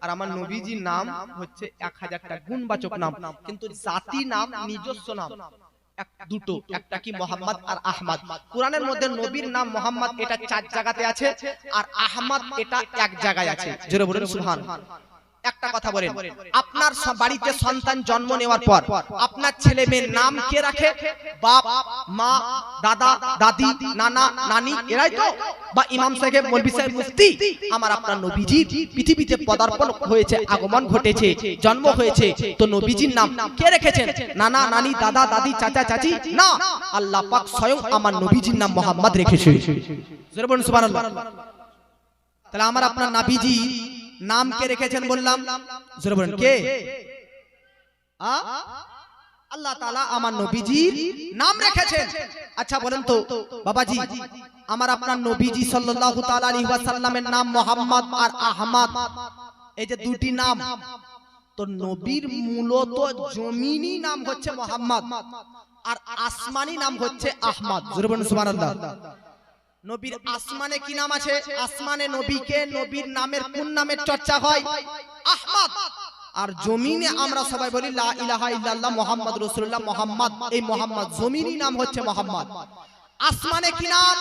আর আমার নবীজির নাম হচ্ছে 1000 টা গুণবাচক নাম, কিন্তু জাতি নাম নিজস্ব নাম দুটো, একটা কি মোহাম্মদ আর আহমদ। কোরআনের মধ্যে নবীর নাম মোহাম্মদ এটা 4 জায়গাতে আছে, আর আহমদ এটা 1 জায়গায় আছে। জোরে বলুন সুবহানাল্লাহ। একটা কথা বলেন, আপনার বাড়িতে সন্তান জন্ম নেওয়ার পর আপনার ছেলে মেয়ের নাম কে রাখে? বাপ, মা, দাদা, দাদি, নানা, নানি, এরাই তো? বা ইমাম সাহেব, মৌলভী সাহেব, মুফতি? আমার আপনার নবীজি পৃথিবীতে পদার্পণ হয়েছে, আগমন ঘটেছে, জন্ম হয়েছে, তো নবীজির নাম কে রেখেছেন? নানা, নানি, দাদা, দাদি, চাচা, চাচি? না, আল্লাহ পাক স্বয়ং আমার নবীজির নাম মোহাম্মদ রেখেছে। জোরে বলুন সুবহানাল্লাহ। তাহলে আমার আপনার নবীজি নাম কে রেখেছেন বললাম? জোরে বলেন কে? আল্লাহ তাআলা আমার নবীজির নাম রেখেছেন। আচ্ছা বলেন তো বাবাজি, আমার আপনার নবীজি সাল্লাল্লাহু তাআলা আলাইহি ওয়াসাল্লামের নাম মুহাম্মদ আর আহমদ, এই যে দুটি নাম, তো নবীর মূলত জমিনি নাম হচ্ছে মুহাম্মদ, আর আসমানি নাম হচ্ছে আহমদ। জোরে বলেন সুবহানাল্লাহ। নবীর আসমানে কি নাম আছে? আসমানে নবীকে, নবীর নামের কোন নামের চর্চা হয়? আহমদ। আর জমিনে আমরা সবাই বলি লা ইলাহা ইল্লাল্লাহ মুহাম্মদ রাসূলুল্লাহ, মুহাম্মদ, এই মুহাম্মদ জমিনি নাম হচ্ছে মুহাম্মদ। আসমানে কি নাম?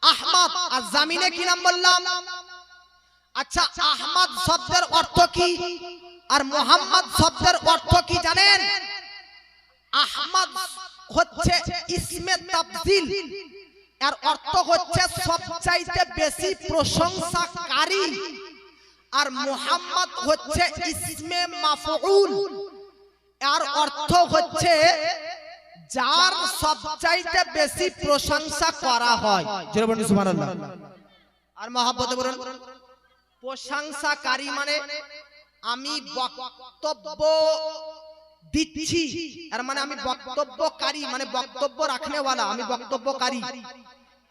আহমদ। আর জমিনে কি নাম বললাম? আচ্ছা, আহমদ শব্দের অর্থ কি আর মুহাম্মদ শব্দের অর্থ কি জানেন? আহমদ হচ্ছে ইসমে তাফজিল, এর অর্থ হচ্ছে সবচাইতে বেশি প্রশংসাকারী, আর মুহাম্মদ হচ্ছে ইসমে মাফউল, এর অর্থ হচ্ছে যার সবচাইতে বেশি প্রশংসা করা হয়। জোরে বলুন সুবহানাল্লাহ। আর মহব্বতে বলুন প্রশংসাকারী, মানে আমি বক্তব্য দিচ্ছি, আর মানে আমি বক্তব্যকারী, মানে বক্তব্য রাখনেওয়ালা, আমি বক্তব্যকারী।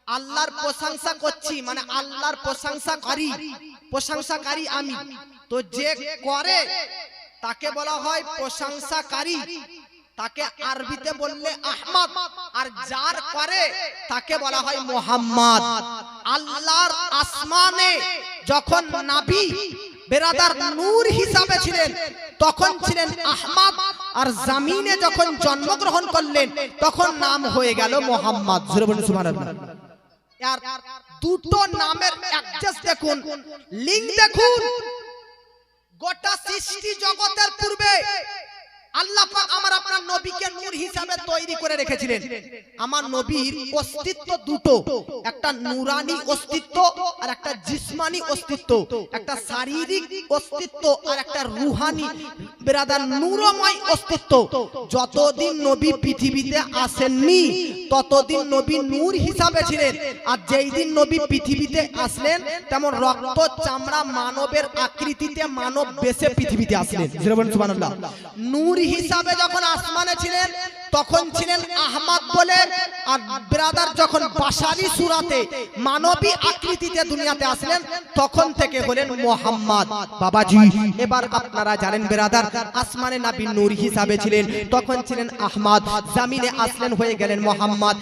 আল্লাহর প্রশংসা করছি, মানে আল্লাহর প্রশংসাকারী, প্রশংসাকারী আমি। তো যে করে তাকে বলা হয় প্রশংসাকারী, তাকে আরবিতে বললে আহমদ, আর যার করে তাকে বলা হয় মুহাম্মদ। আল্লাহর আসমানে যখন নবী বেরাদার নূর হিসাবে ছিলেন তখন ছিলেন আহমদ, আর জমিনে যখন জন্মগ্রহণ করলেন তখন নাম হয়ে গেল মুহাম্মদ। জোরে বলুন সুবহানাল্লাহ। আর দুটো নামের অ্যাডজাস্ট দেখুন, লিঙ্ক দেখুন। গোটা সৃষ্টি জগতের পূর্বে আল্লাহ পাক আমার আপনার নবীকে নূর হিসাবে তৈরি করে রেখেছিলেন। আমার নবীর অস্তিত্ব দুটো, একটা নূরানি অস্তিত্ব আর একটা জিসমানি অস্তিত্ব, একটা শারীরিক অস্তিত্ব আর একটা রূহানি বেরাদার নূরময় অস্তিত্ব। যতদিন নবী পৃথিবীতে আসেননি ততদিন নবী নূর হিসাবে ছিলেন, আর যেই দিন নবী পৃথিবীতে আসলেন তেমন রক্ত চামড়া মানবের আকৃতিতে মানব বেশে পৃথিবীতে আসলেন। সুবহানাল্লাহ। নূর হিসাবে যখন আসমানে ছিলেন তখন ছিলেন আহমদ বলে, আর ব্রাদার যখন বাশারি সূরাতে মানবী আকৃতিতে দুনিয়াতে আসলেন তখন থেকে হলেন মুহাম্মদ। বাবাজি এবার আপনারা জানেন ব্রাদার, আসমানে নবী নূর হিসাবে ছিলেন তখন ছিলেন আহমদ, জমিনে আসলেন হয়ে গেলেন মুহাম্মদ।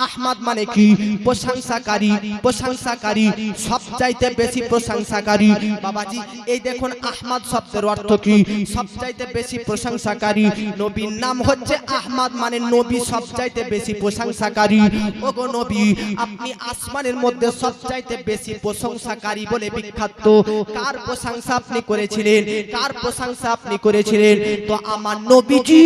আহমদ মানে কি? প্রশংসাকারী, প্রশংসাকারী, সবচাইতে বেশি প্রশংসাকারী। বাবাজি এই দেখুন আহমদ শব্দের অর্থ কি? সবচাইতে বেশি প্রশংসাকারী। নবীর নাম হচ্ছে আহমদ মানে নবী সবচাইতে বেশি প্রশংসাকারী। ওগো নবী আপনি আসমানের মধ্যে সবচাইতে বেশি প্রশংসাকারী বলে বিখ্যাত। কার প্রশংসা আপনি করেছিলেন? কার প্রশংসা আপনি করেছিলেন? তো আমার নবীজি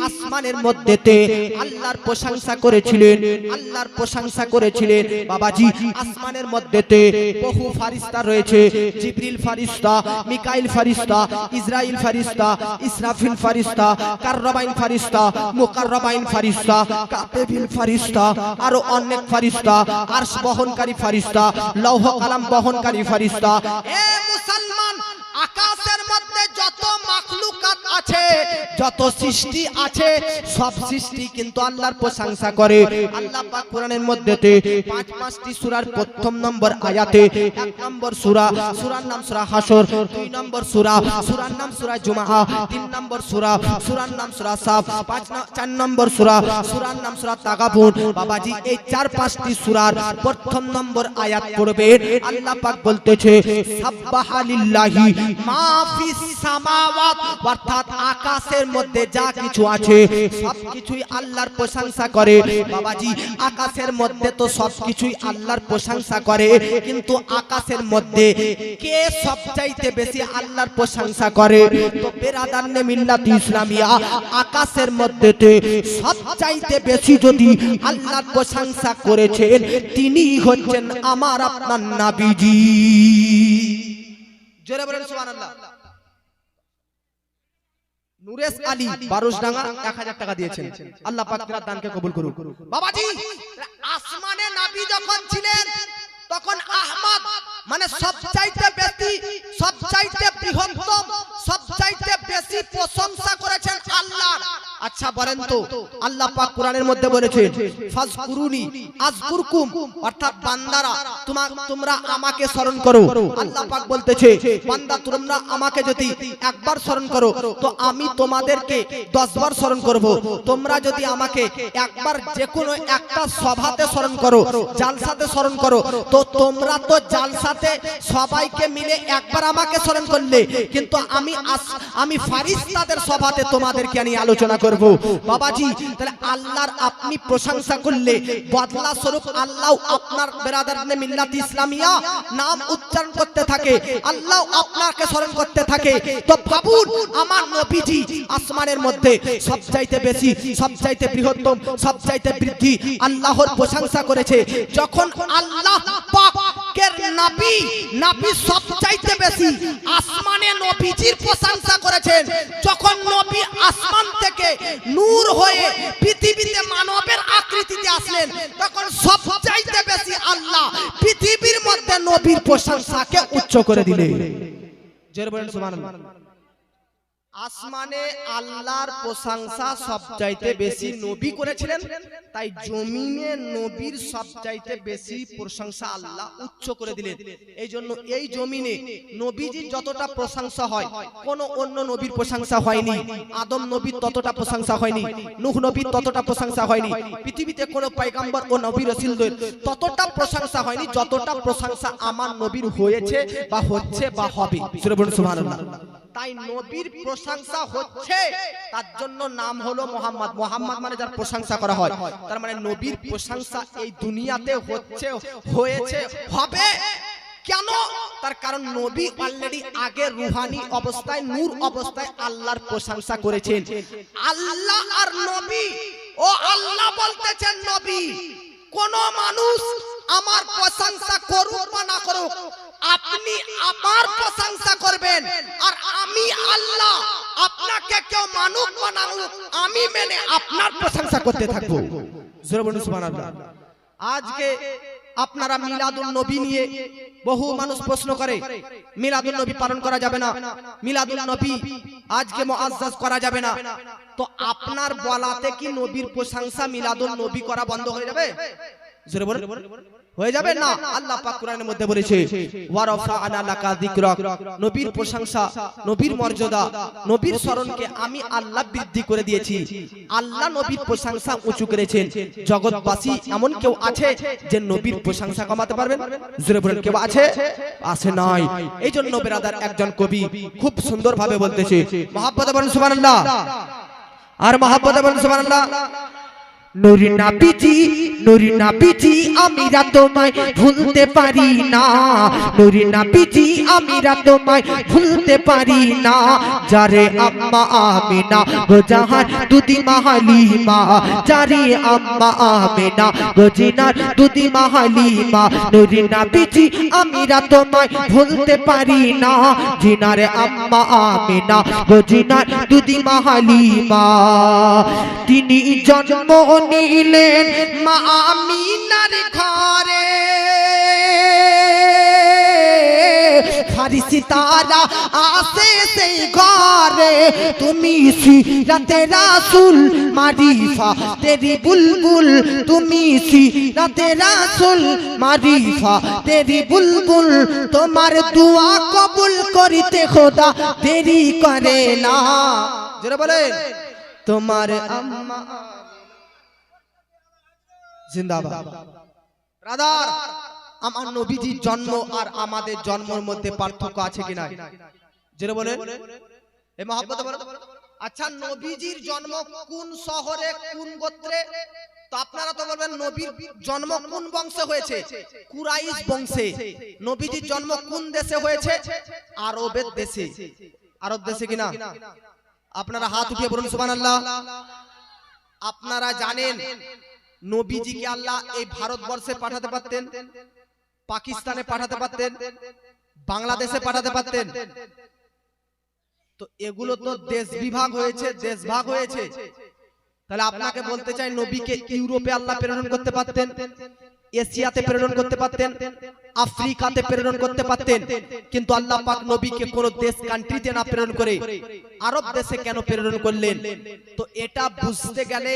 আসমানের মধ্যেতে আল্লাহর প্রশংসা করেছিলেন, আল্লাহর প্রশংসা করেছিলেন। বাবাজি আসমানের মধ্যেতে বহু ফারিস্তা রয়েছে, জিবরিল ফারিস্তা, মিকাইল ফারিস্তা, ইসরাইল ফারিস্তা, ইসরাফিল ফারিস্তা, কাররাবাইন ফারিস্তা, মুকাররাবাইন ফারিস্তা, কাতেবিল ফারিস্তা, আরো অনেক ফারিস্তা, আরশ বহনকারী ফারিস্তা, লৌহ কালাম বহনকারী ফারিস্তা। এ মুসলমান, আকাশের মধ্যে যত মাখলুকাত আছে, যত সৃষ্টি আছে, সব সৃষ্টি কিন্তু আল্লাহর প্রশংসা করে। আল্লাহ পাক কোরআনের মধ্যেতে পাঁচটি সূরার প্রথম নম্বর আয়াতে, এক নম্বর সূরা, সূরার নাম সূরা হাসর, দুই নম্বর সূরা, সূরার নাম সূরা জুমআ, তিন নম্বর সূরা, সূরার নাম সূরা সাফ, চার নম্বর সূরা, সূরার নাম সূরা তাগাবুন। বাবাজি এই চার পাঁচটি সূরার প্রথম নম্বর আয়াত পড়বেন, আল্লাহ পাক বলতেছে সাব্বাহা লিল্লাহি মা ফিস সামাওয়াত, অর্থাৎ আকাশের মধ্যে যা কিছু আছে সবকিছুই আল্লাহর প্রশংসা করে। বাবাজি আকাশের মধ্যে তো সবকিছুই আল্লাহর প্রশংসা করে, কিন্তু আকাশের মধ্যে কে সবচাইতে বেশি আল্লাহর প্রশংসা করে? তো বেরাদারনে মিল্লাত ইসলামিয়া, আকাশের মধ্যেতে সবচাইতে বেশি যদি আল্লাহর প্রশংসা করেছেন তিনি হচ্ছেন আমার আপনার নবীজি। জোরে বলেন সুবহানাল্লাহ। নুরেশ আলী বারুসডাঙ্গা 1000 টাকা দিয়েছেন, আল্লাহ পাক তার দানকে কবুল করুন। বাবাজি আসমানে নবী যখন ছিলেন তখন আহমদ মানে সবচাইতে বেশি, সবচাইতে বৃহত্তম, সবচাইতে বেশি প্রশংসা করেছেন আল্লাহ। আচ্ছা বলেন তো আল্লাহ পাক কোরআনের মধ্যে বলেছেন ফাজকুরুনি আযকুরকুম, অর্থাৎ বান্দারা তোমরা আমাকে স্মরণ করো। আল্লাহ পাক বলতেছে বান্দা তোমরা আমাকে যদি একবার স্মরণ করো তো আমি তোমাদেরকে 10 বার স্মরণ করব। তোমরা যদি আমাকে একবার যে কোনো একটা সভাতে স্মরণ করো, জালসাতে স্মরণ করো, তো তোমরা তো জালসাতে সবাইকে মিলে একবার আমাকে স্মরণ করলে, কিন্তু আমি ফারিস্তাদের সভাতে তোমাদেরকে নিয়ে আলোচনা করব। বাবাজি তাহলে আল্লাহর আপনি প্রশংসা করলে বদলা স্বরূপ আল্লাহ আপনার বেরাদারনে মিল্লাত ইসলামিয়া নাম উচ্চারণ করতে থাকে, আল্লাহ আপনাকে স্মরণ করতে থাকে। তো ভাবুন আমার নবীজি আসমানের মধ্যে সবচাইতে বেশি, সবচাইতে বৃহত্তম, সবচাইতে বৃদ্ধি আল্লাহর প্রশংসা করেছে। যখন আল্লাহ পাকের নবী সবচাইতে বেশি আসমানে নবীজির প্রশংসা করেছেন, যখন নবী আসমান থেকে নূর হয়ে পৃথিবীতে মানবের আকৃতিতে আসলেন তখন সবচাইতে বেশি আল্লাহ পৃথিবীর মধ্যে নবীর প্রশংসাকে উচ্চ করে দিলেন। জোরে বলেন সুবহানাল্লাহ। আসমানে আল্লাহর প্রশংসা সবচাইতে বেশি নবী করেছিলেন, তাই জমিনে নবীর সবচাইতে বেশি প্রশংসা আল্লাহ উচ্চ করে দিলেন। এই জন্য এই জমিনে নবীজির যতটা প্রশংসা হয় কোন অন্য নবীর প্রশংসা হয়নি। আদম নবীর ততটা প্রশংসা হয়নি, নূহ নবীর ততটা প্রশংসা হয়নি, পৃথিবীতে কোনো পয়গম্বর ও নবী রাসূলদের ততটা প্রশংসা হয়নি যতটা প্রশংসা আমার নবীর হয়েছে বা হচ্ছে বা হবে। সূরা বলুন সুবহানাল্লাহ। তাই নবীর প্রশংসা হচ্ছে, তার জন্য নাম হলো মুহাম্মদ। মুহাম্মদ মানে যার প্রশংসা করা হয়, তার মানে নবীর প্রশংসা এই দুনিয়াতে হচ্ছে, হয়েছে, হবে। কেন? তার কারণ নবী অলরেডি আগে রুহানি অবস্থায় নূর অবস্থায় আল্লাহর প্রশংসা করেছেন। আল্লাহ আর নবী, ও আল্লাহ বলতেছেন নবী, কোন মানুষ আমার প্রশংসা করুক বা না করুক, আপনি আমার প্রশংসা করবেন, আর আমি আল্লাহ আপনাকে কেউ মানুক বা না মানুক আমি মেনে আপনার প্রশংসা করতে থাকবো। জোরে বলুন সুবহানাল্লাহ। আজকে আপনারা মিলাদুন নবী নিয়ে বহু মানুষ প্রশ্ন করে, মিলাদুন নবী পালন করা যাবে না, মিলাদুন নবী আজকে মুআজ্জাজ করা যাবে না। তো আপনার বলাতে কি নবীর প্রশংসা মিলাদুন নবী করা বন্ধ হয়ে যাবে? জোরে বলুন, হয়ে যাবে না। আল্লাহ পাক কোরআনের মধ্যে বলেছে, ওয়া রাফা'না লাকা যিকরাক, নবীর প্রশংসা, নবীর মর্যাদা, নবীর স্মরণকে আমি আল্লাহ বৃদ্ধি করে দিয়েছি। আল্লাহ নবীর প্রশংসা উঁচু করেছেন। জগৎবাসী এমন কেউ আছে যে নবীর প্রশংসা কমাতে পারবেন? জোরে বলেন, কেউ আছে? আছে নাই। এই জন্য বেরাদার একজন কবি খুব সুন্দর ভাবে বলতেছে, মহব্বতে বলেন সুবহানাল্লাহ, আর মহব্বতে বলেন সুবহানাল্লাহ। নুরি নাবিজি, নুরি নাবিজি আমিরা তোমায় ভুলতে পারি না, নুরি নাবিজি আমিরা তোমায় ভুলতে পারি না, যারে আম্মা আমিনা গোজাহার দুদি মাহালিমা, যারে আম্মা আমিনা গোজিনার দুদি মাহালিমা, নুরি নাবিজি আমিরা তোমায় ভুলতে পারি না, জিনারে আম্মা আমিনা গোজিনার দুদি মাহালিমা। তিনি জন্ম নিলেন মা আমিনার ঘরে, ফারিসি তারা আসে সেই ঘরে, তুমি সিরাতে রাসূল মারিফা তেরি বুলবুল, তুমি সিরাতে রাসূল মারিফা তেরি বুলবুল, তোমার দোয়া কবুল করিতে খোদা দেরি করে না। জোরে বলেন, তোমার আম্মা জিন্দাবাদ। ব্রাদার, আমার নবীজির জন্ম আর আমাদের জন্মের মধ্যে পার্থক্য আছে কিনা? যেটা বলেন এই মহব্বতে বলেন। আচ্ছা, নবীজির জন্ম কোন শহরে, কোন গোত্রে? তো আপনারা তো বলবেন নবীর জন্ম কোন বংশে হয়েছে? কুরাইশ বংশে। নবীজির জন্ম কোন দেশে হয়েছে? আরবের দেশে। আরব দেশে কিনা? আপনারা হাত উঠিয়ে বলুন সুবহানাল্লাহ। আপনারা জানেন নবীজিকে আল্লাহ এই ভারতবর্ষে পাঠাতে পারতেন, পাকিস্তানে পাঠাতে পারতেন, বাংলাদেশে পাঠাতে পারতেন। তো এগুলো তো দেশ বিভাগ হয়েছে, দেশ ভাগ হয়েছে। তাহলে আপনাকে বলতে চাই, নবীকে ইউরোপে আল্লাহ প্রেরণ করতে পারতেন, এশিয়াতে প্রেরণ করতে পারতেন, আফ্রিকাতে প্রেরণ করতে পারতেন, কিন্তু আল্লাহ পাক নবীকে কোন দেশ কান্ট্রিতে না প্রেরণ করে আরব দেশে কেন প্রেরণ করলেন? তো এটা বুঝতে গেলে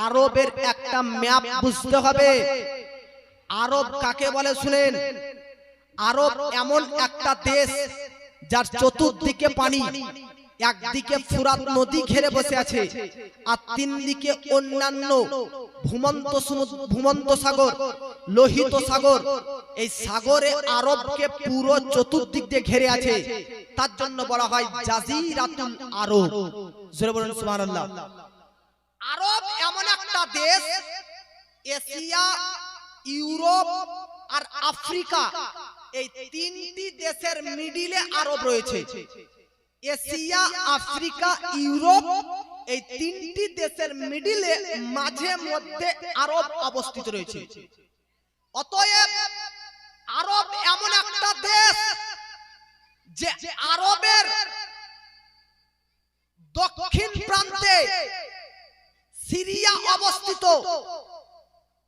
আরবের একটা ম্যাপ বুঝতে হবে। আরব কাকে বলে শুনেন, আরব এমন একটা দেশ যার চতুর্দিকে পানি, একদিকে ফুরাত নদী ঘিরে বসে আছে, আর তিন দিকে অন্যান্য ভূমন্ত সাগর, লোহিত সাগর। এই সাগরে আরবকে পুরো চতুর্দিক দিয়ে ঘিরে আছে, তার জন্য বলা হয় জাজিরাতুল আরব। জোরে বলুন সুবহানাল্লাহ। আরব এমন একটা দেশ, এশিয়া, ইউরোপ আর আফ্রিকা, এই তিনটি দেশের মিডিলে আরব রয়েছে। এশিয়া, আফ্রিকা, ইউরোপ, এই তিনটি দেশের মিডিলে মাঝে মধ্যে আরব অবস্থিত রয়েছে। অতএব আরব এমন একটা দেশ যে আরবের দক্ষিণ প্রান্তে সিরিয়া অবস্থিত,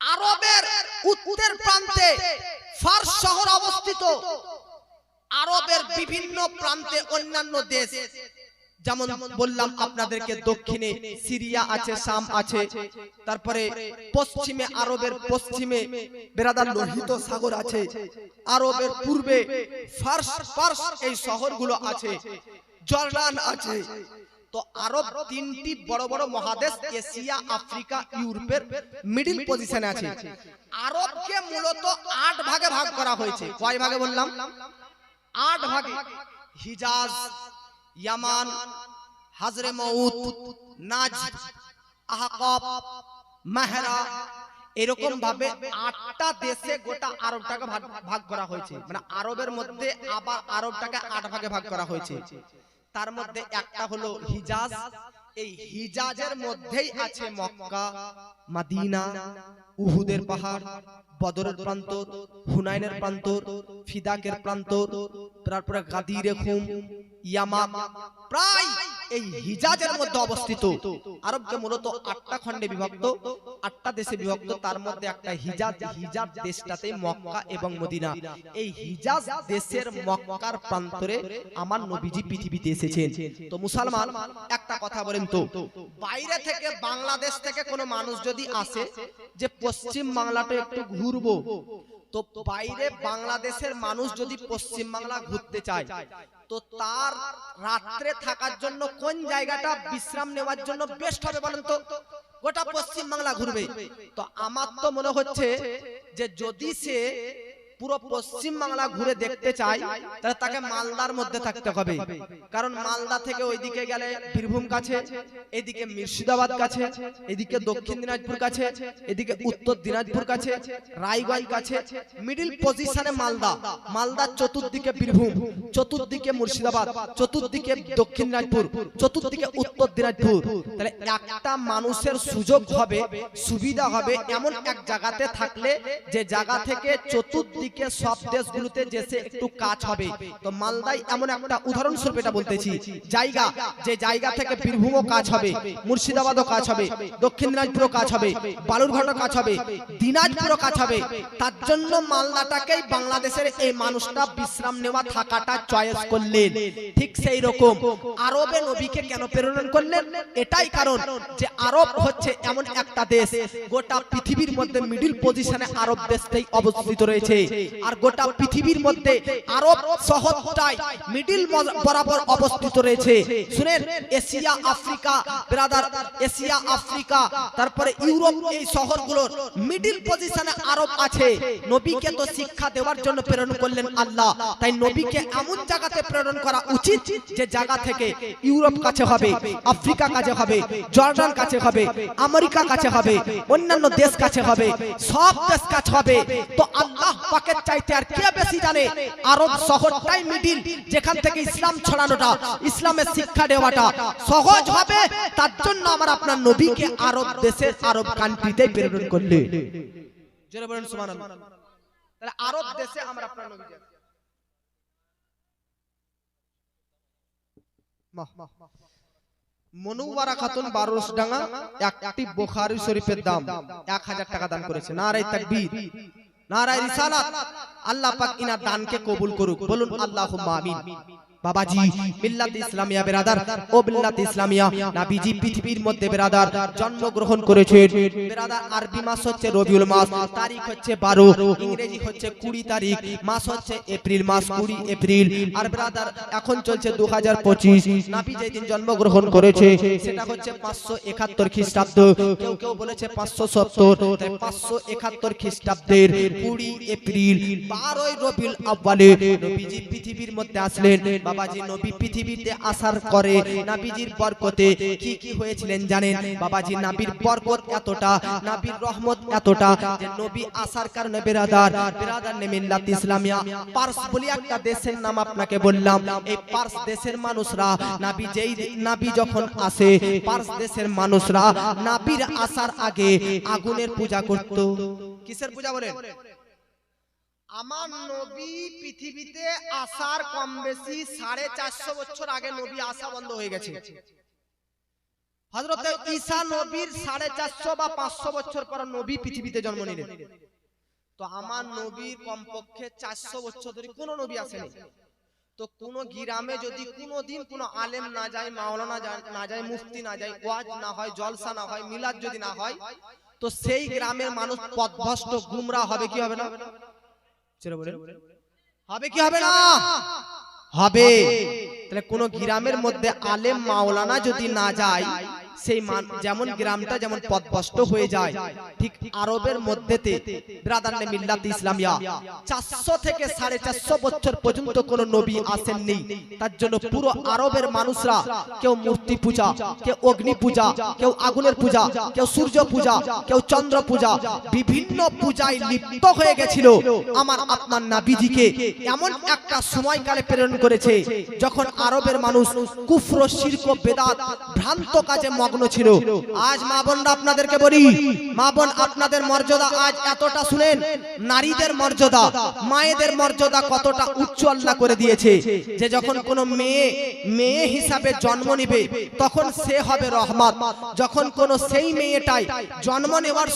আরবের উত্তর প্রান্তে ফার্স শহর অবস্থিত, আরবের বিভিন্ন প্রান্তে অন্যান্য দেশ, যেমন বললাম আপনাদেরকে দক্ষিণে সিরিয়া আছে, শাম আছে, তারপরে পশ্চিমে আরবের পশ্চিমে বেরাদার লোহিত সাগর আছে, আরবের পূর্বে ফার্স এই শহরগুলো আছে, জর্ডান আছে। তো আরব তিনটি বড় বড় মহাদেশ, এশিয়া, আফ্রিকা, ইউরোপের মিডল পজিশনে আছে। আরবকে মূলত 8 ভাগে ভাগ করা হয়েছে। কয় ভাগে বললাম? 8 ভাগে। হিজাজ, ইয়ামান, হাজরে মউত, নাজদ, আহকাব, মাহরা, এরকম ভাবে 8টা দেশে গোটা আরবটাকে ভাগ করা হয়েছে, মানে আরবের মধ্যে আবার আরবটাকে 8 ভাগে ভাগ করা হয়েছে। তার মধ্যে একটা হলো হিজাজ। এই হিজাজের মধ্যেই আছে মক্কা, মদিনা, উহুদের পাহাড়, বদরের প্রান্তর, হুনাইনের প্রান্তর, ফিদাকের প্রান্তর, তারপরে গাদিরে খুম, ইয়ামাম, প্রায় এই হিজাজের মধ্যে অবস্থিত। আরবকে মূলত 8টা খণ্ডে বিভক্ত, 8টা দেশে বিভক্ত। তার মধ্যে একটা হিজাজ। হিজাজ দেশটাতে মক্কা এবং মদিনা। এই হিজাজ দেশের মক্কার প্রান্তরে আমার নবীজি পৃথিবীতে এসেছেন। তো মুসলমান একটা কথা বলেন তো, বাইরে থেকে বাংলাদেশ থেকে কোনো মানুষ যদি আসে যে পশ্চিম বাংলাটা একটু ঘুরবো, তো বাইরে বাংলাদেশের মানুষ যদি পশ্চিম বাংলা ঘুরতে চায়, তো তার রাত্রে থাকার জন্য কোন জায়গাটা বিশ্রাম নেওয়ার জন্য বেস্ট হবে বলেন তো? গোটা পশ্চিম বাংলা ঘুরবে, তো আমার তো মনে হচ্ছে যে যদি সে পুরো পশ্চিম বাংলা ঘুরে দেখতে চায় তাহলে তাকে মালদার মধ্যে থাকতে হবে। কারণ মালদা থেকে ওইদিকে গেলে বীরভূম কাছে, এদিকে মুর্শিদাবাদ কাছে, এদিকে দক্ষিণ দিনাজপুর কাছে, এদিকে উত্তর দিনাজপুর কাছে, রায়গঞ্জ কাছে, মিডিল পজিশনে মালদা। মালদার চতুর্দিকে বীরভূম, চতুর্দিকে মুর্শিদাবাদ, চতুর্দিকে দক্ষিণ দিনাজপুর, চতুর্দিকে উত্তর দিনাজপুর। তাহলে একটা মানুষের সুযোগ হবে, সুবিধা হবে এমন এক জায়গাতে থাকলে যে জায়গা থেকে চতুর্দিকে সব দেশগুলোতে যেসে একটু কাজ হবে। তো মালদায় এমন একটা উদাহরণস্বরূপ এটা বলতেছি জায়গা, যে জায়গা থেকে বীরভূমও কাজ হবে, মুর্শিদাবাদও কাজ হবে, দক্ষিণ দিনাজপুরও কাজ হবে, বালুরঘাটও কাজ হবে, দিনাজপুরও কাজ হবে। তার জন্য মালদাটাকেই বাংলাদেশের এই মানুষটা বিশ্রাম নেওয়া থাকাটা চয়েস করলেন। ঠিক সেই রকম আরবে নবীকে কেন প্রেরণ করলেন? এটাই কারণ যে আরব হচ্ছে এমন একটা দেশ, গোটা পৃথিবীর মধ্যে মিডিল পজিশনে আরব দেশটাই অবস্থিত রয়েছে। আর গোটা পৃথিবীর মধ্যে আরব শহরটাই মিডিল বরাবর অবস্থিত রয়েছে। শুনেন, Asia Africa brother, Asia Africa, তারপরে ইউরোপ, এই শহরগুলোর মিডিল পজিশনে আরব আছে। নবীকে তো শিক্ষা দেওয়ার জন্য প্রেরণ করলেন আল্লাহ, তাই নবীকে এমন জায়গাতে প্রেরণ করা উচিত যে জায়গা থেকে ইউরোপ কাছে হবে, আফ্রিকা কাছে হবে, জর্ডান কাছে হবে, আমেরিকা কাছে হবে, অন্যান্য দেশ কাছে হবে, সব দেশ কাছে হবে। তো আল্লাহ পাকের চাইতে আর কে বেশি জানে? আরব শহরটাই মিডিল, যেখান থেকে ইসলাম ছড়ানোটা, ইসলামের শিক্ষা দেওয়াটা সহজ হবে। তার জন্য আমার আপনার নবীকে আরব দেশের, আরব কান্ট্রিতে প্রেরণ করলেন। জোরে বলেন সুবহানাল্লাহ। তাহলে আরব দেশে আমরা আপনার নবী মনুওয়ারা খাতুন বারোসডাঙ্গা একটি বুখারী শরীফের দাম 1000 টাকা দান করেছে। নারায়ে তাকবীর, নারায়ে রিসালাত। আল্লাহ পাক ইনার দানকে কবুল করুক, বলুন আল্লাহুম্মা আমিন। বাবাজি, মিল্লাত ইসলামিয়া বেরাদার ও মিল্লাত ইসলামিয়া, নবীজি পৃথিবীর মধ্যে বেরাদার জন্মগ্রহণ করেছেন। বেরাদার আরবি মাস হচ্ছে রবিউল মাস, তারিখ হচ্ছে 12, ইংরেজি হচ্ছে 20 তারিখ, মাস হচ্ছে এপ্রিল মাস, 20 এপ্রিল। আর বেরাদার এখন চলছে 2025। নবী যেই দিন জন্মগ্রহণ করেছে সেটা হচ্ছে 571 খ্রিস্টাব্দ, কেউ কেউ বলেছে 570। তাই 571 খ্রিস্টাব্দের 20 এপ্রিল 12 রবিউল আউয়ালে নবীজি পৃথিবীর মধ্যে আসলেন। বাবাজি, নবী পৃথিবীতে আসার করে নবীজির বরকতে কি কি হয়েছিলেন জানেন? বাবাজি, নবীর বরকত এতটা, নবীর রহমত এতটা যে নবী আসার কারণে বেরাদার মিল্লাত ইসলামিয়া পার্স বলি একটা দেশের নাম আপনাকে বললাম। এই পার্স দেশের মানুষরা নবী যখন আসে, পার্স দেশের মানুষরা নবীর আসার আগে আগুনের পূজা করত। কিসের পূজা বলেন? আমার নবী পৃথিবীতে আসার কম বেশি 450 বছর আগে নবী আসা বন্ধ হয়ে গেছে। হযরত ঈসা নবীর 450 বা 500 বছর পর নবী পৃথিবীতে জন্ম নিলেন। তো আমার নবীর কমপক্ষে 400 বছর ধরে কোন নবী আসেনি। তো কোন গ্রামে যদি কোনদিন কোন আলেম না যায়, মাওলানা না যায়, মুফতি না যায়, ওয়াজ না হয়, জলসা না হয়, মিলাদ যদি না হয়, তো সেই গ্রামের মানুষ পথভ্রষ্ট গুমরা হবে কি হবে না? হবে কি হবে না? হবে। তাহলে কোন গ্রামের মধ্যে আলেম মাওলানা যদি না যায়, সেই যেমন গ্রামটা যেমন পথভ্রষ্ট হয়ে যায়, ঠিক আরবের মধ্যেতে ব্রাদারনে মিল্লাত ইসলামিয়া 400 থেকে 450 বছর পর্যন্ত কোন নবী আসেননি। তার জন্য পুরো আরবের মানুষরা কেউ মূর্তি পূজা, কেউ অগ্নি পূজা, কেউ আগুনের পূজা, কেউ সূর্য পূজা, কেউ চন্দ্র পূজা, বিভিন্ন পূজায় লিপ্ত হয়ে গেছিল। আমার আপনার নবীজিকে এমন একটা সময়কালে প্রেরণ করেছে যখন আরবের মানুষ কুফর, শিরক, বেদাত, ভ্রান্ত কাজে মগ্ন ছিল। আজ মা বোনরা আপনাদেরকে বলি, মা বোন আপনাদের মর্যাদা আজ এতটা শুনেন, নারীদের মর্যাদা, মায়েদের মর্যাদা কতটা উচ্চ আল্লাহ করে দিয়েছে যে যখন কোনো মেয়ে হিসাবে জন্ম নেবে তখন সে হবে রহমত। যখন কোন সেই মেয়েটাই জন্ম নেওয়ার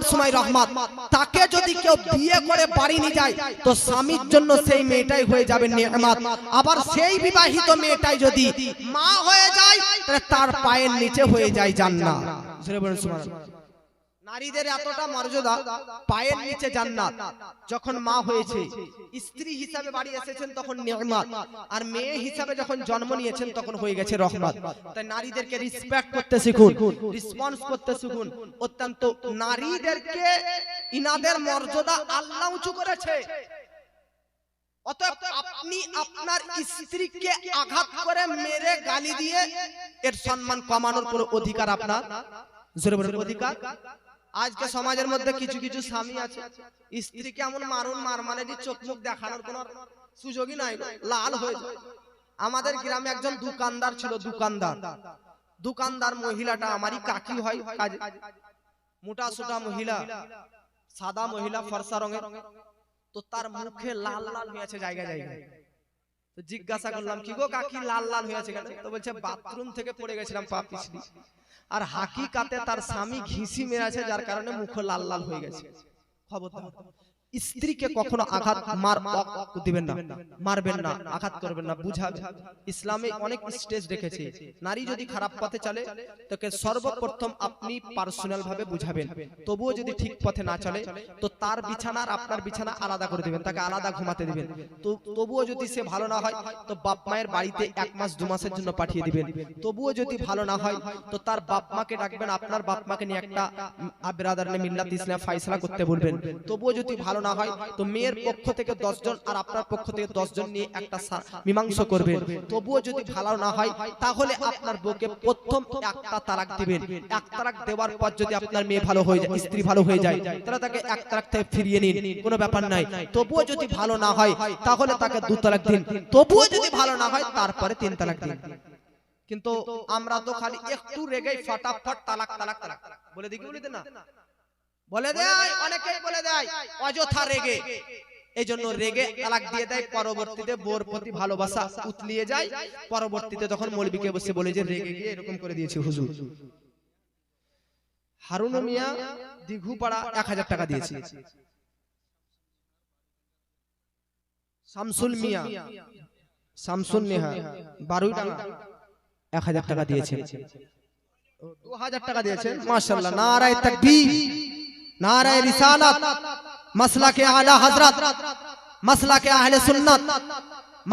সময় রহমত, তাকে যদি কেউ বিয়ে করে বাড়ি নিয়ে যায় তো স্বামীর জন্য সেই মেয়েটাই হয়ে যাবে নিয়ামত। আবার সেই বিবাহিত মেয়েটাই যদি মা হয়ে যায় তাহলে তার পায়ের নিচে হয়ে যায় জান্নাত। নারীদের এতটা মর্যাদা, পায়ের নিচে জান্নাত। যখন মা হয়েছে, স্ত্রী হিসাবে বাড়ি এসেছেন তখন নিয়ামত, আর মেয়ে হিসাবে যখন জন্ম নিয়েছেন তখন হয়ে গেছে রহমত। তাই নারীদেরকে রেসপেক্ট করতে শিখুন, রেসপন্স করতে শিখুন। অত্যন্ত নারীদেরকে ইনাদের মর্যাদা আল্লাহ উঁচু করেছে। অতএব আপনি আপনার স্ত্রীকে আঘাত করে মেরে গালি দিয়ে এর সম্মান কমানোর কোনো অধিকার আপনার অধিকার। আজকে সমাজের মধ্যে কিছু কিছু স্বামী আছে, স্ত্রীকে এমন মার মানে যে চোখ মুখ দেখানোর কোনো সুযোগই নাই, লাল হয়ে যায়। আমাদের গ্রামে একজন দোকানদার ছিল, দোকানদার মহিলাটা আমারই কাকি হয়, কাজে মোটা সোটা মহিলা, সাদা মহিলা, ফর্সা রঙের। তো তার মুখে লাল লাল হয়ে আছে জায়গায় জায়গায়। তো জিজ্ঞাসা করলাম, কি গো কাকি লাল লাল হয়ে আছে কেন? তো বলছে বাথরুম থেকে পড়ে গেছিলাম পা পিছলি। আর হাকিকাতে তার স্বামী ঘিসি মেরেছে যার কারণে মুখ লাল লাল হয়ে গেছে। খবরদার, স্ত্রীকে কখনো আঘাত দিবেন না, মারবেন না, আঘাত করবেন না, বুঝাবেন। ইসলামে অনেক স্টেজ রেখেছে। নারী যদি খারাপ পথে চলে তাকে সর্বপ্রথম আপনি পার্সোনাল ভাবে বুঝাবেন। তবুও যদি ঠিক পথে না চলে তো তার বিছানা আর আপনার বিছানা আলাদা করে দিবেন, তাকে আলাদা ঘুমাতে দিবেন। তবুও যদি সে ভালো না হয় তো বাপ মায়ের বাড়িতে 1 মাস 2 মাসের জন্য পাঠিয়ে দিবেন। তবুও যদি ভালো না হয় তো তার বাপ মাকে ডাকবেন, আপনার বাপ মাকে নিয়ে একটা ব্রাদারনে মিল্লাত ইসলাম ফয়সালা করতে বলবেন। তবুও যদি ভালো না হয় তো মেয়ের পক্ষ থেকে 10 জন আর আপনার পক্ষ থেকে 10 জন নিয়ে একটা মীমাংসা করবেন। তবুও যদি ভালো না হয় তাহলে আপনার বউকে প্রথম একটা তালাক দিবেন। এক তালাক দেওয়ার পর যদি আপনার মেয়ে ভালো হয়ে যায়, স্ত্রী ভালো হয়ে যায়, তাহলে তাকে এক তালাক থেকে ফিরিয়ে নিন, কোনো ব্যাপার নাই। তবুও যদি ভালো না হয় তাহলে তাকে 2 তালাক দিন। তবুও যদি ভালো না হয় তারপরে 3 তালাক দিন। কিন্তু আমরা তো খালি একটু রেগেই ফটাফট তালাক তালাক তালাক বলে দিই, বলে দেন না, বলে দেয়, অনেকেই বলে দেয় অযথা রেগে। এই জন্য রেগে তালাক দিয়ে দেয়, পরবর্তীতে বোর প্রতি ভালোবাসা উতলিয়ে যায়। পরবর্তীতে তখন মৌলবীকে বসে বলে যে রেগে গিয়ে এরকম করে দিয়েছে হুজুর। হারুন মিয়া দিঘুপাড়া 1000 টাকা দিয়েছে। শামসুল মিয়া, শামসুল নেহা বারুইডাঙ্গা 1000 টাকা দিয়েছে। 2000 টাকা দিয়েছেন। মাশাআল্লাহ, নারায়ে তাকবীর, नाराए रिसालत, मसला के आला हजरत, मसला के अहले सुन्नत,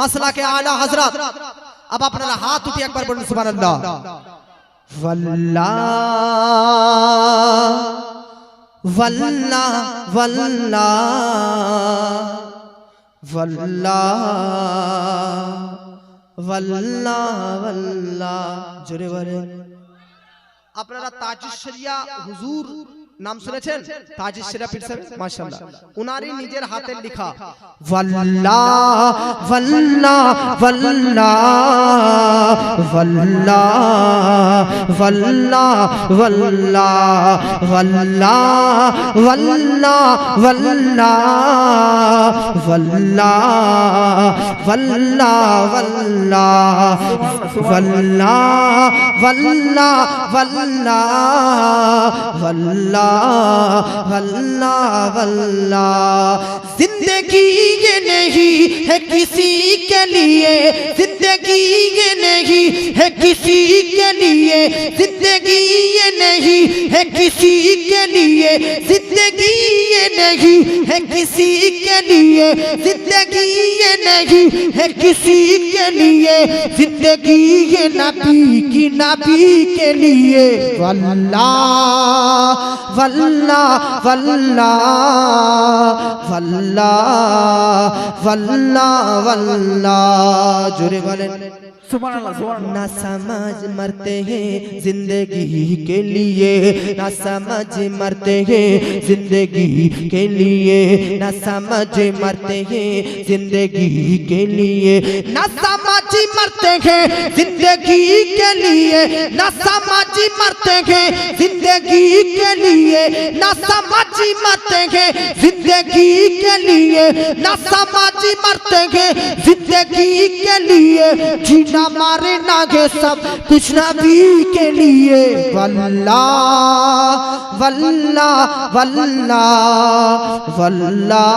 मसला के आला हजरत। अब अपना हाथ उठिए एक बार बोलें सुभान अल्लाह। वल्लाह वल्लाह वल्लाह वल्लाह वल्लाह वल्लाह। जोरे बोले। আপনারা তাজুস শরিয়া হুজুর নাম শুনেছেন? তাজুস শরিয়া পীর সাহেব, মাশাআল্লাহ, উনারই নিজের হাতের লেখা ওয়াল্লাহ ওয়াল্লাহ ওয়াল্লাহ ওয়াল্লাহ ওয়াল্লাহ ওয়াল্লাহ ওয়াল্লাহ ওয়াল্লাহ ওয়াল্লাহ ওয়াল্লাহ ওয়াল্লাহ ওয়াল্লাহ ওয়াল্লাহ वल्लाह वल्लाह वल्लाह। जिंदगी ये नहीं है किसी के लिए, जिंदगी ये नहीं है किसी के लिए, जिंदगी ये नहीं है किसी के लिए, जिंदगी ये ये नहीं है किसी के लिए, जिंदगी ये नहीं है किसी के लिए, जिंदगी ये नबी की नबी के लिए। वल्लाह वल्लाह वल्लाह वल्लाह वल्लाह वल्लाह। जोरे बोलें सुभान अल्लाह सुभान अल्लाह। ना समझ मरते हैं जिंदगी के लिए, ना समझ मरते हैं जिंदगी के लिए, ना समझ मरते हैं जिंदगी के लिए, ना समझ मरते हैं जिंदगी के लिए, ना समझ मरते हैं जिंदगी के लिए, ना समझ मरते हैं जिंदगी के लिए, ना समझ मरते हैं जिंदगी के लिए, जीना मारे नागे सब कुछ नबी के लिए। वल्लाह वल्लाह वल्लाह वल्लाह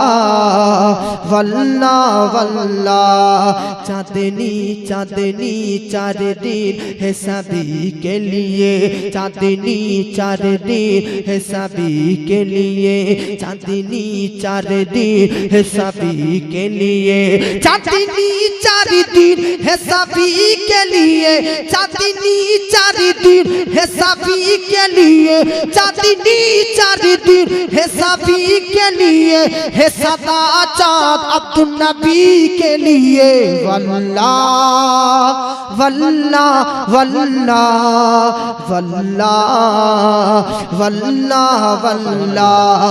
वल्लाह वल्लाह। चांदनी चांदनी चार दिन है सभी के लिए, चांदनी चार दिन है सभी के लिए, चांदनी चार दिन है सभी के लिए, चांदनी चार दिन है सभी के लिए, चांदनी चार दिन है सभी के लिए, चांदनी चार दिन है सभी के लिए, है सदा चाँद अब्दुल नबी के लिए। वल्लाह वल्लाह वल्लाह वल्लाह वल्लाह वल्लाह।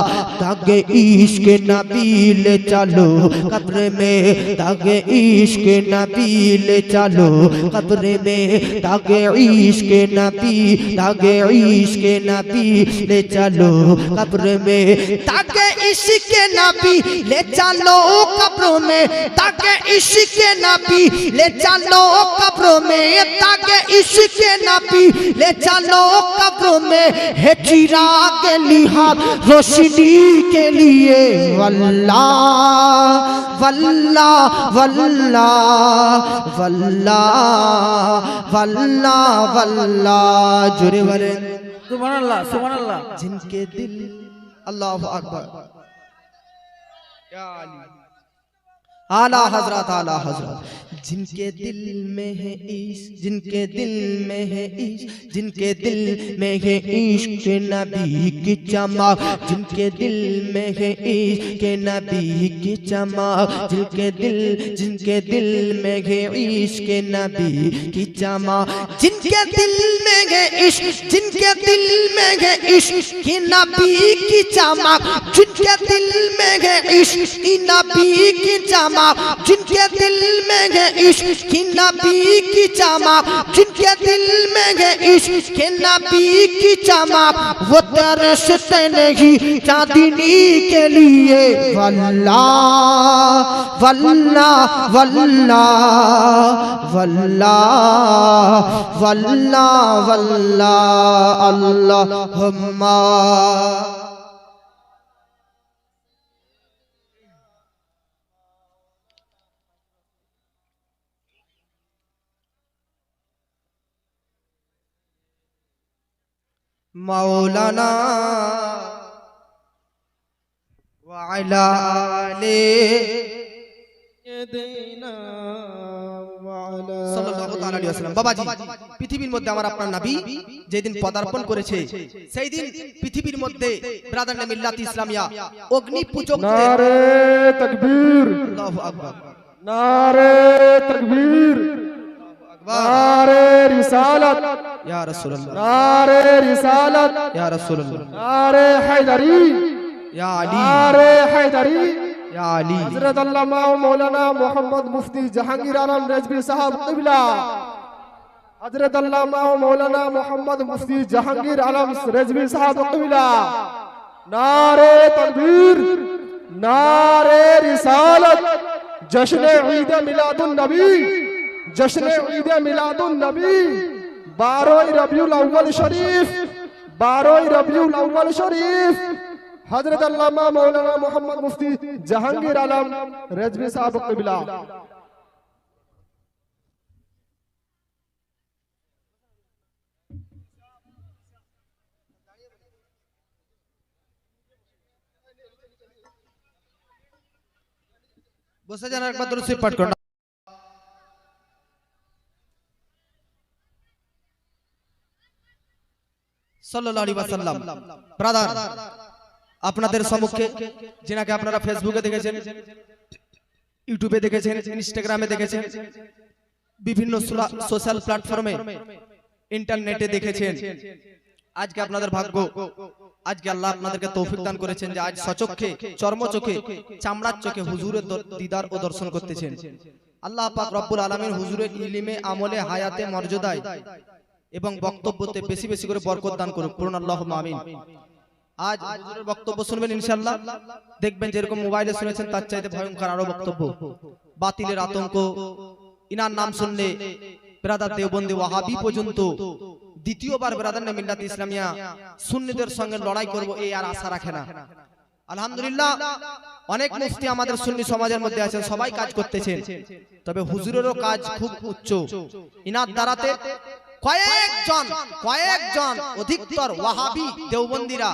तागे इश्क नबी ले चलो कब्र में, तागे इश्क नबी ले चलो कब्र में, तागे इश्क नबी, तागे इश्क नबी ले चलो कब्र में, तागे इश्क नबी ले चलो कब्र में, तागे इश्क नबी ले चलो कब्र में, तागे इश्क नबी ले चलो कब्र में, है चिराग लिहाज रोशनी के लिए। वल्लाह वल्लाह वल्लाह वल्लाह वल्लाह वल्लाह। जुरे वाले सुभान अल्लाह सुभान अल्लाह। जिनके दिल अल्लाह अकबर या अली आला हजरत आला हजरत, जिनके दिल में है इश्क, जिनके दिल में है इश्क, जिनके दिल में है इश्क नबी की चमक, जिनके दिल में है इश्क नबी की चमक, जिनके दिल में है इश्क नबी की चमक, जिनके दिल में है इश्क, जिनके दिल में है इश्क की नबी की चमक, जिनके दिल में है इश्क की नबी की चमक, जिनके दिल में है इश्क की नबी की चमक, जिनके दिल में है इश्क के नबी की चमक, वो तरसते नहीं चांदनी के लिए। वल्लाह वल्लाह वल्लाह वल्लाह वल्लाह वल्लाह। अल्लाहुम्मा मौलाना वाला সাল্লাল্লাহু তাআলা আলাইহি ওয়াসাল্লাম। বাবাজি, পৃথিবীর মধ্যে আমার আপনার নবী যেদিন পদার্পণ করেছে, সেই দিন পৃথিবীর মধ্যে ব্রাদার নে মিল্লাত ইসলামিয়া অগ্নি পূজক नारे तकबीर, আল্লাহু আকবার, नारे तकबीर, नारे रिसालत, ইয়া রাসূলুল্লাহ, नारे रिसालत, ইয়া রাসূলুল্লাহ, नारे हैदरी, ইয়া আলী, नारे हैदरी, ইয়া আলী। हजरत अल्लामा मौलाना मोहम्मद मुफ्ती जहांगीर आलम रिजवी साहब क़िबला, हजरत अल्लामा मौलाना मोहम्मद मुफ्ती जहांगीर आलम रिजवी साहब क़िबला। नारे तकबीर, नारे रिसालत, जश्न ईद मिलादुन नबी, जश्न ईद मिलादुन नबी, 12 रबीउल अव्वल शरीफ, 12 रबीउल अव्वल शरीफ, हजरत अल्लामा मौलाना मोहम्मद मुफ्ती जहांगीर आलम रिजवी साहब क़िबला। বসে যান, একবার দরুদ শরীফ পাঠ করুন। সাল্লাল্লাহু আলাইহি ওয়াসাল্লাম। ব্রাদার, আপনাদের সম্মুখে যিনাকে আপনারা ফেসবুকে দেখেছেন, ইউটিউবে দেখেছেন, ইনস্টাগ্রামে দেখেছেন, বিভিন্ন সোশ্যাল প্ল্যাটফর্মে, ইন্টারনেটে দেখেছেন, আজকে আপনাদের ভাগ্য, আজকে আল্লাহ আপনাদেরকে তৌফিক দান করেছেন যে আজ সচক্ষে, চর্মচোখে, চামড়ার চোখে হুজুরের দিদার ও দর্শন করতেছেন। আল্লাহ পাক রব্বুল আলামিন হুজুরের ইলমে, আমলে, হায়াতে, মর্যাদায় এবং বক্তব্যতে বেশি বেশি করে বরকত দান করুক, পূর্ণ আল্লাহুম্মা আমিন। আজ হুজুরের বক্তব্য শুনবেন ইনশাআল্লাহ, দেখবেন যেরকম মোবাইলে শুনেছেন তার চাইতে ভয়ঙ্কর আরো বক্তব্য। বাতিলের আতঙ্ক, ইনার নাম শুনলে ব্রাদার দেওবন্দি ওয়াহাবি পর্যন্ত দ্বিতীয়বার ব্রাদার মিল্লাত ইসলামিয়া সুন্নিদের সঙ্গে লড়াই করব এই আর আশা রাখে না। আলহামদুলিল্লাহ, অনেক মুফতি আমাদের সুন্নি সমাজের মধ্যে আছেন, সবাই কাজ করতেছেন, তবে হুজুরেরও কাজ খুব উচ্চ। ইনার দ্বারাতে কয়েকজন অধিকতর ওয়াহাবি দেওবন্দিরা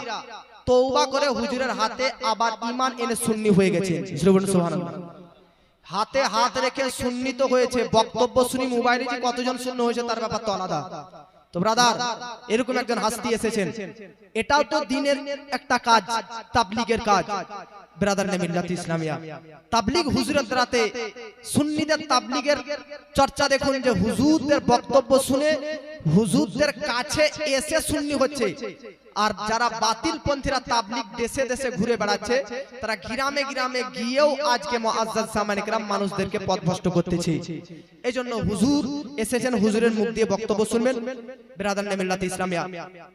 তওবা করে হুজুরের হাতে আবার ঈমান এনে সুন্নি হয়ে গেছে। সুবহানাল্লাহ। হাতে হাত রেখে সুন্নি তো হয়েছে, বক্তব্য শুনি মোবাইলে যে কতজন সুন্নি হয়েছে তার ব্যাপার তো আলাদা। তো ব্রাদার, এরকম একজন হাস্তি এসেছেন, এটাও তো দ্বীনের একটা কাজ, তাবলীগের কাজ। ব্রাদার মিল্লাত ইসলামিয়া তাবলীগ হুজুরের দ্বারাতে সুন্নিদের তাবলীগের চর্চা দেখুন, যে হুজুরদের বক্তব্য শুনে হুজুরদের কাছে এসে সুন্নি হচ্ছে। আর যারা বাতিল পন্থীরা তাবলীগ দেশে দেশে ঘুরে বেড়াচ্ছে, তারা গ্রামে গ্রামে গিয়েও আজকে মুআজ্জাজ সামানে کرام মানুষদেরকে পথভ্রষ্ট করতেছে। এইজন্য হুজুর এসেছেন, হুজুরের মুখ দিয়ে বক্তব্য শুনবেন। ব্রাদার মিল্লাত ইসলামিয়া,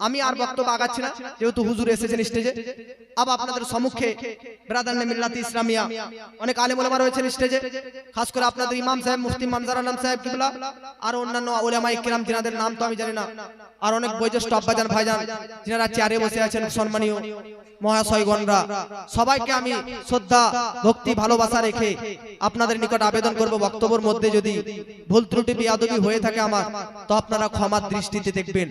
আমি আর বক্তব্য আগাচ্ছি না, যেহেতু হুজুর এসেছেন স্টেজে। আবার আপনাদের সম্মুখে ব্রাদার মিল্লাত ইসলামিয়া অনেক আলেম ওলামা রয়েছেন স্টেজে, খাস করে আপনাদের ইমাম সাহেব মুফতি মানজার আলম সাহেব কিবলা, আর অন্যান্য উলামায়ে কিরাম যিনাদের নাম তো আমি জানি না, আর অনেক বয়োজ্যেষ্ঠ আব্বাজান ভাইজান যিনারা চেয়ারে বসে আছেন, সম্মানীয় মহাশয়গণরা, সবাইকে আমি শ্রদ্ধা, ভক্তি, ভালোবাসা রেখে আপনাদের নিকট আবেদন করব, বক্তব্যের মধ্যে যদি ভুল ত্রুটি বেয়াদবি হয়ে থাকে আমার, তো আপনারা ক্ষমার দৃষ্টিতে দেখবেন।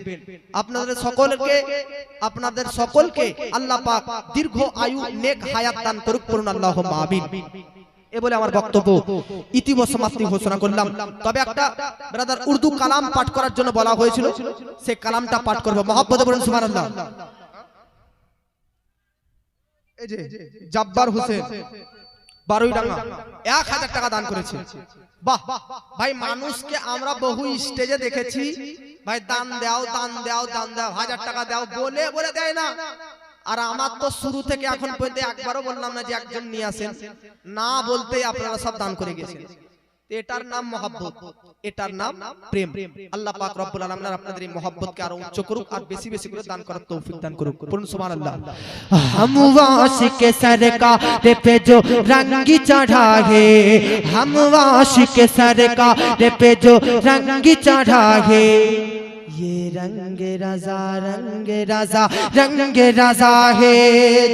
আপনাদের সকলকে আল্লাহ পাক দীর্ঘ আয়ু, নেক হায়াত দান করুক, পূর্ণ আল্লাহুম্মা আমিন। এ বলে আমার বক্তব্য ইতিসমাপ্তি ঘোষণা করলাম। তবে একটা ব্রাদার উর্দু কালাম পাঠ করার জন্য বলা হয়েছিল, সেই কালামটা পাঠ করব। মহব্বতে বলুন সুবহানাল্লাহ। এই যে জব্বার হোসেন বারুইডাঙ্গা 1000 টাকা দান করেছে। বাহ ভাই, মানুষকে আমরা বহু স্টেজে দেখেছি ভাই, দান দাও দান দাও দান দাও, 1000 টাকা দাও বলে বলে দেয় না। আর আমার তো শুরু থেকে এখন পর্যন্ত একবারও বললাম না যে একজন নিয়ে আসেন, না বলতেই আপনারা সব দান করে গেছেন। এটার নাম মহব্বত, এটার নাম প্রেম। আল্লাহ পাক রব্বুল আলামিন আপনাদের এই মহব্বতকে আরো উচ্চ করুক, আর বেশি বেশি করে দান করার তৌফিক দান করুক। পড়ুন সুবহানাল্লাহ। हम वाशिक सरकार पे जो रंग चढ़ा है, हम वाशिक सरकार पे जो रंग चढ़ा है, ये रंग रज़ा रंग रज़ा है।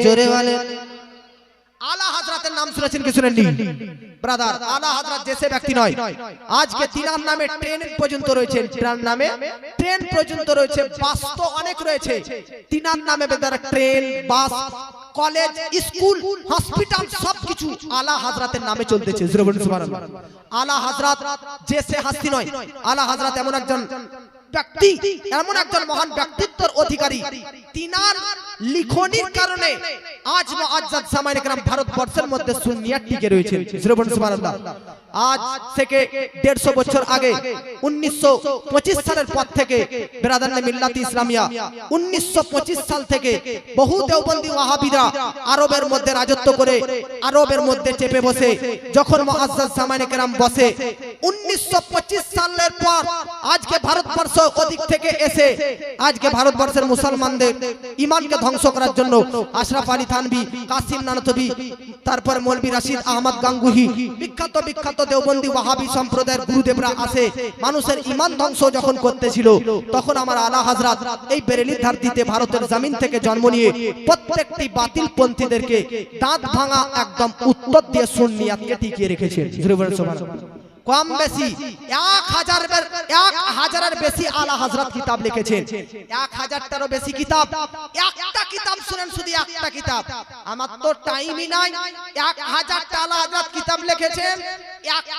जोरे वाले आला हजरतेर नाम শুনেছেন কি শুনেননি? ব্রাদার, আলা হযরত যেসে ব্যক্তি নয়, আজকে তিনার নামে ট্রেন পর্যন্ত রয়েছে, তিনার নামে ট্রেন পর্যন্ত রয়েছে, বাস তো অনেক রয়েছে। তিনার নামে বেদার ট্রেন, বাস, কলেজ, স্কুল, হসপিটাল সবকিছু আলা হযরতের নামে চলতেছে। সুবহানাল্লাহ। আলা হযরত যেসে হাস্তি নয়, আলা হযরত এমন একজন ব্যক্তি, এমন একজন মহান ব্যক্তিত্বের অধিকারী, তিনার লিখনির কারণে আজ মুআজ্জাজ সামানে کرام ভারতবর্ষের মধ্যে সুন্নিয়াত টিকে রয়েছে। সুবহানাল্লাহ। আজ থেকে 150 বছর আগে 1925 সালের পর থেকে ব্রাদার মিল্লাত ইসলামিয়া 1925 সাল থেকে বহু দেওবন্দি ওয়াহাবিরা আরবের মধ্যে রাজত্ব করে, আরবের মধ্যে চেপে বসে, যখন মুআজ্জাজ সামানে کرام বসে 1925 সালের পর আজকে ভারতবর্ষ ওদিক থেকে এসে আজকে ভারতবর্ষের মুসলমানদের ঈমানকে ধ্বংস করার জন্য আশরাফ আলী থানভী, কাসিম নানতবী, তারপর মৌলভী রাশিদ আহমদ গাঙ্গুহি, বিখ্যাত বিখ্যাত দেওবন্দি ওয়াহাবি সম্প্রদায়ের গুরুদেবরা আসে মানুষের ঈমান ধ্বংস যখন করতেছিল, তখন আমার আলা হযরত এই বেরেলির ধরতিতে ভারতের জমিন থেকে জন্ম নিয়ে প্রত্যেকটি বাতিল পন্থীদেরকে দাঁত ভাঙা একদম উত্তর দিয়ে সুন্নিয়াতকে টিকিয়ে রেখেছেন। সুবহানাল্লাহ। কম বেশি 1000-এর বেশি আলা হযরত কিতাব লিখেছেন। 1000টারও বেশি কিতাব। একটা কিতাব শুনেন, শুধু একটা কিতাব, আমার তো টাইমই নাই। 1000টা আলা হযরত কিতাব লিখেছেন।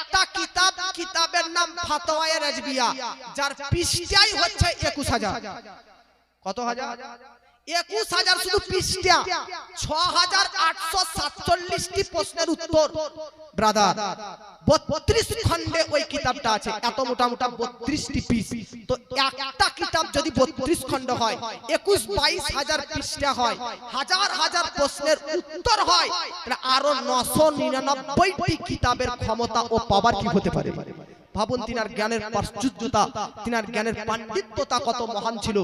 একটা কিতাব, কিতাবের নাম ফাতওয়ায়ে রাজবিয়া, যার পৃষ্ঠাই হচ্ছে 21000। কত হাজার? 21000 শুধু পৃষ্ঠা। 6847টি প্রশ্নের উত্তর ব্রাদার। 32 খণ্ডে ওই কিতাবটা আছে। এত মোটা মোটা 32টি পিস। তো একটা কিতাব যদি 32 খণ্ড হয়, 22 হাজার পৃষ্ঠা হয়, হাজার হাজার প্রশ্নের উত্তর হয়, তাহলে আরো 999টি কিতাবের ক্ষমতা ও পাওয়ার কি হতে পারে? ভাবুন তিনার জ্ঞানের প্রাচুর্যতা, তিনার জ্ঞানের পাণ্ডিত্যতা কত মহান ছিল।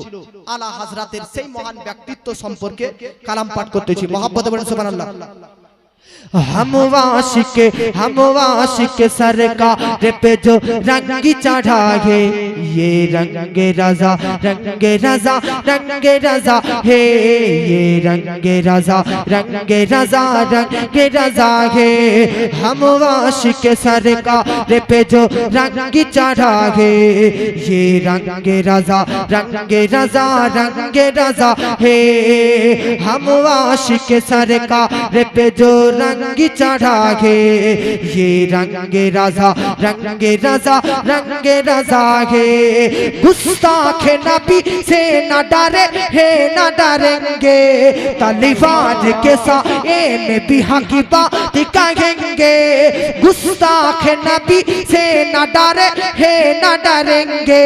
আলা হযরতের সেই মহান ব্যক্তিত্ব সম্পর্কে কালাম পাঠ করতেছি। মহব্বতে বলেন সুবহানাল্লাহ। हम वाशिक सरकार पे जो रंग चढ़ा है, ये रंग रजा है, ये रंग रजा है। हम वाशिक सरकार पे जो रंग चढ़ा है, ये रंग रजा है। हम वाशिक सरकार पे जो रंग चढ़ा है, ये रंग रजा है। गुस्ताख नबी से न डरे है, न डरेंगे, तलवार के साए में भी हक की बात कहेंगे। गुस्ताख नबी से न डरे है, न डरेंगे,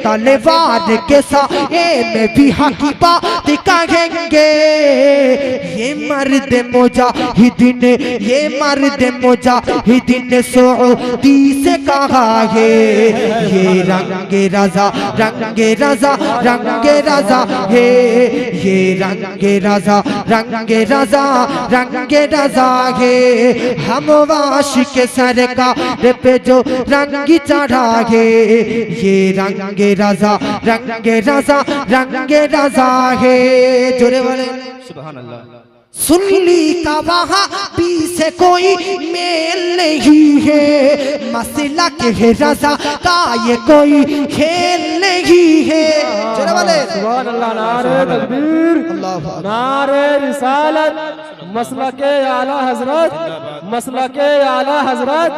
तलवार के साए में भी हक की बात कहेंगे। ये मर्द मुजाहिदीन, ये मर्द मुजाहिदीन ने सऊदी से कहा है, ये रंग रजा है, ये रंग रजा है। हम वाशिक सरकार पे जो रंग चढ़ा है, ये रंग रजा है। जोरे बोले सुभान अल्लाह। सुन्नी का वहाँ भी से कोई मेल नहीं है, मसला के रजा का ये कोई खेल नहीं है। जोरे बोले सुभान अल्लाह। नारे तकबीर, नारे रिसालत, मसला के आला हजरत, मसला के आला हजरत।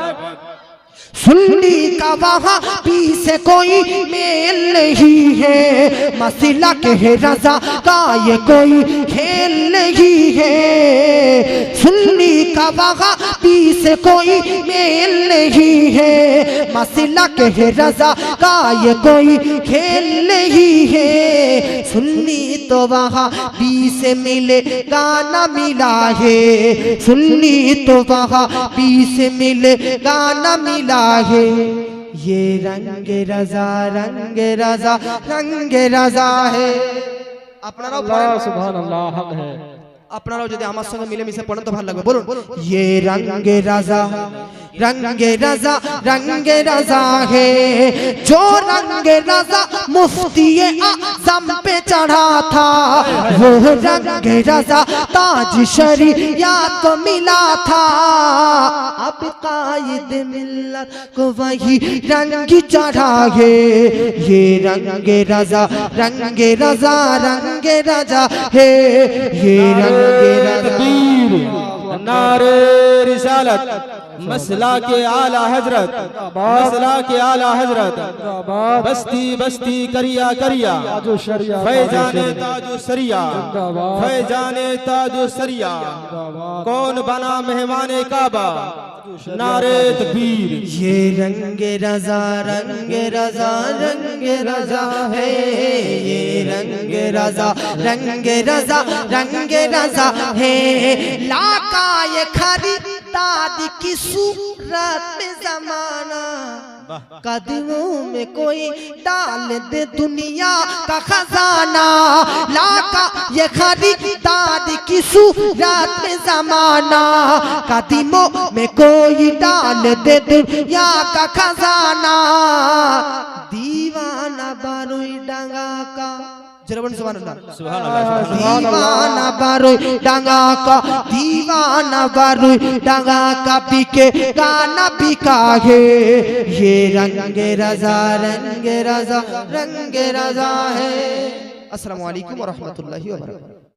सुन्नी का वहाँ भी से कोई मेल नहीं है, मसला के रजा का ये कोई खेल नहीं है। सुन्नी का वहाँ भी से कोई मेल नहीं है, मसला के रजा का ये कोई खेल नहीं है। सुन्नी तो वहाँ भी से मिले गाना मिला है, सुन्नी तो वहाँ भी से मिले गाना मिला है। ये रंग रजा है। আপনারাও अल्लाह सुभान अल्लाह हक है। আপনারাও যদি আমার সঙ্গে মিলেমিশে পড়েন তো ভালো লাগবে। বলুন ये रंग रजा है। जो रंग रजा मुफ्ती आज़म पे चढ़ा था, वो रंग रजा ताज शरीयत को मिला था। अब कायद मिल्लत को वही रंग चढ़ा है, ये रंग रजा है, ये रंग रजा। नारे रिसालत, मसला के आला हजरत, मसला के आला हजरत। बस्ती बस्ती करिया करिया, फैजाने ताजो सरिया, फैजाने ताजो सरिया। कौन बना मेहमाने काबा? नारे तकबीर। ये रंग रजा है, ये रंग रजा है। लाका ये खरीदार की सूरत में जमाना, कदमों में कोई डाल दे दुनिया का खजाना। लाका ये खरीदार की सूरत में जमाना, कदमों में कोई डाल दे दुनिया का खजाना। दीवाना बारुई डंगा का जरा सुभान अल्लाह दीवाना बारोई डांगा का दीवाना बारोई डांगा का पीके गाना बिका है ये रंगे रजा है। अस्सलामु अलैकुम व रहमतुल्लाहि व बरकातहू।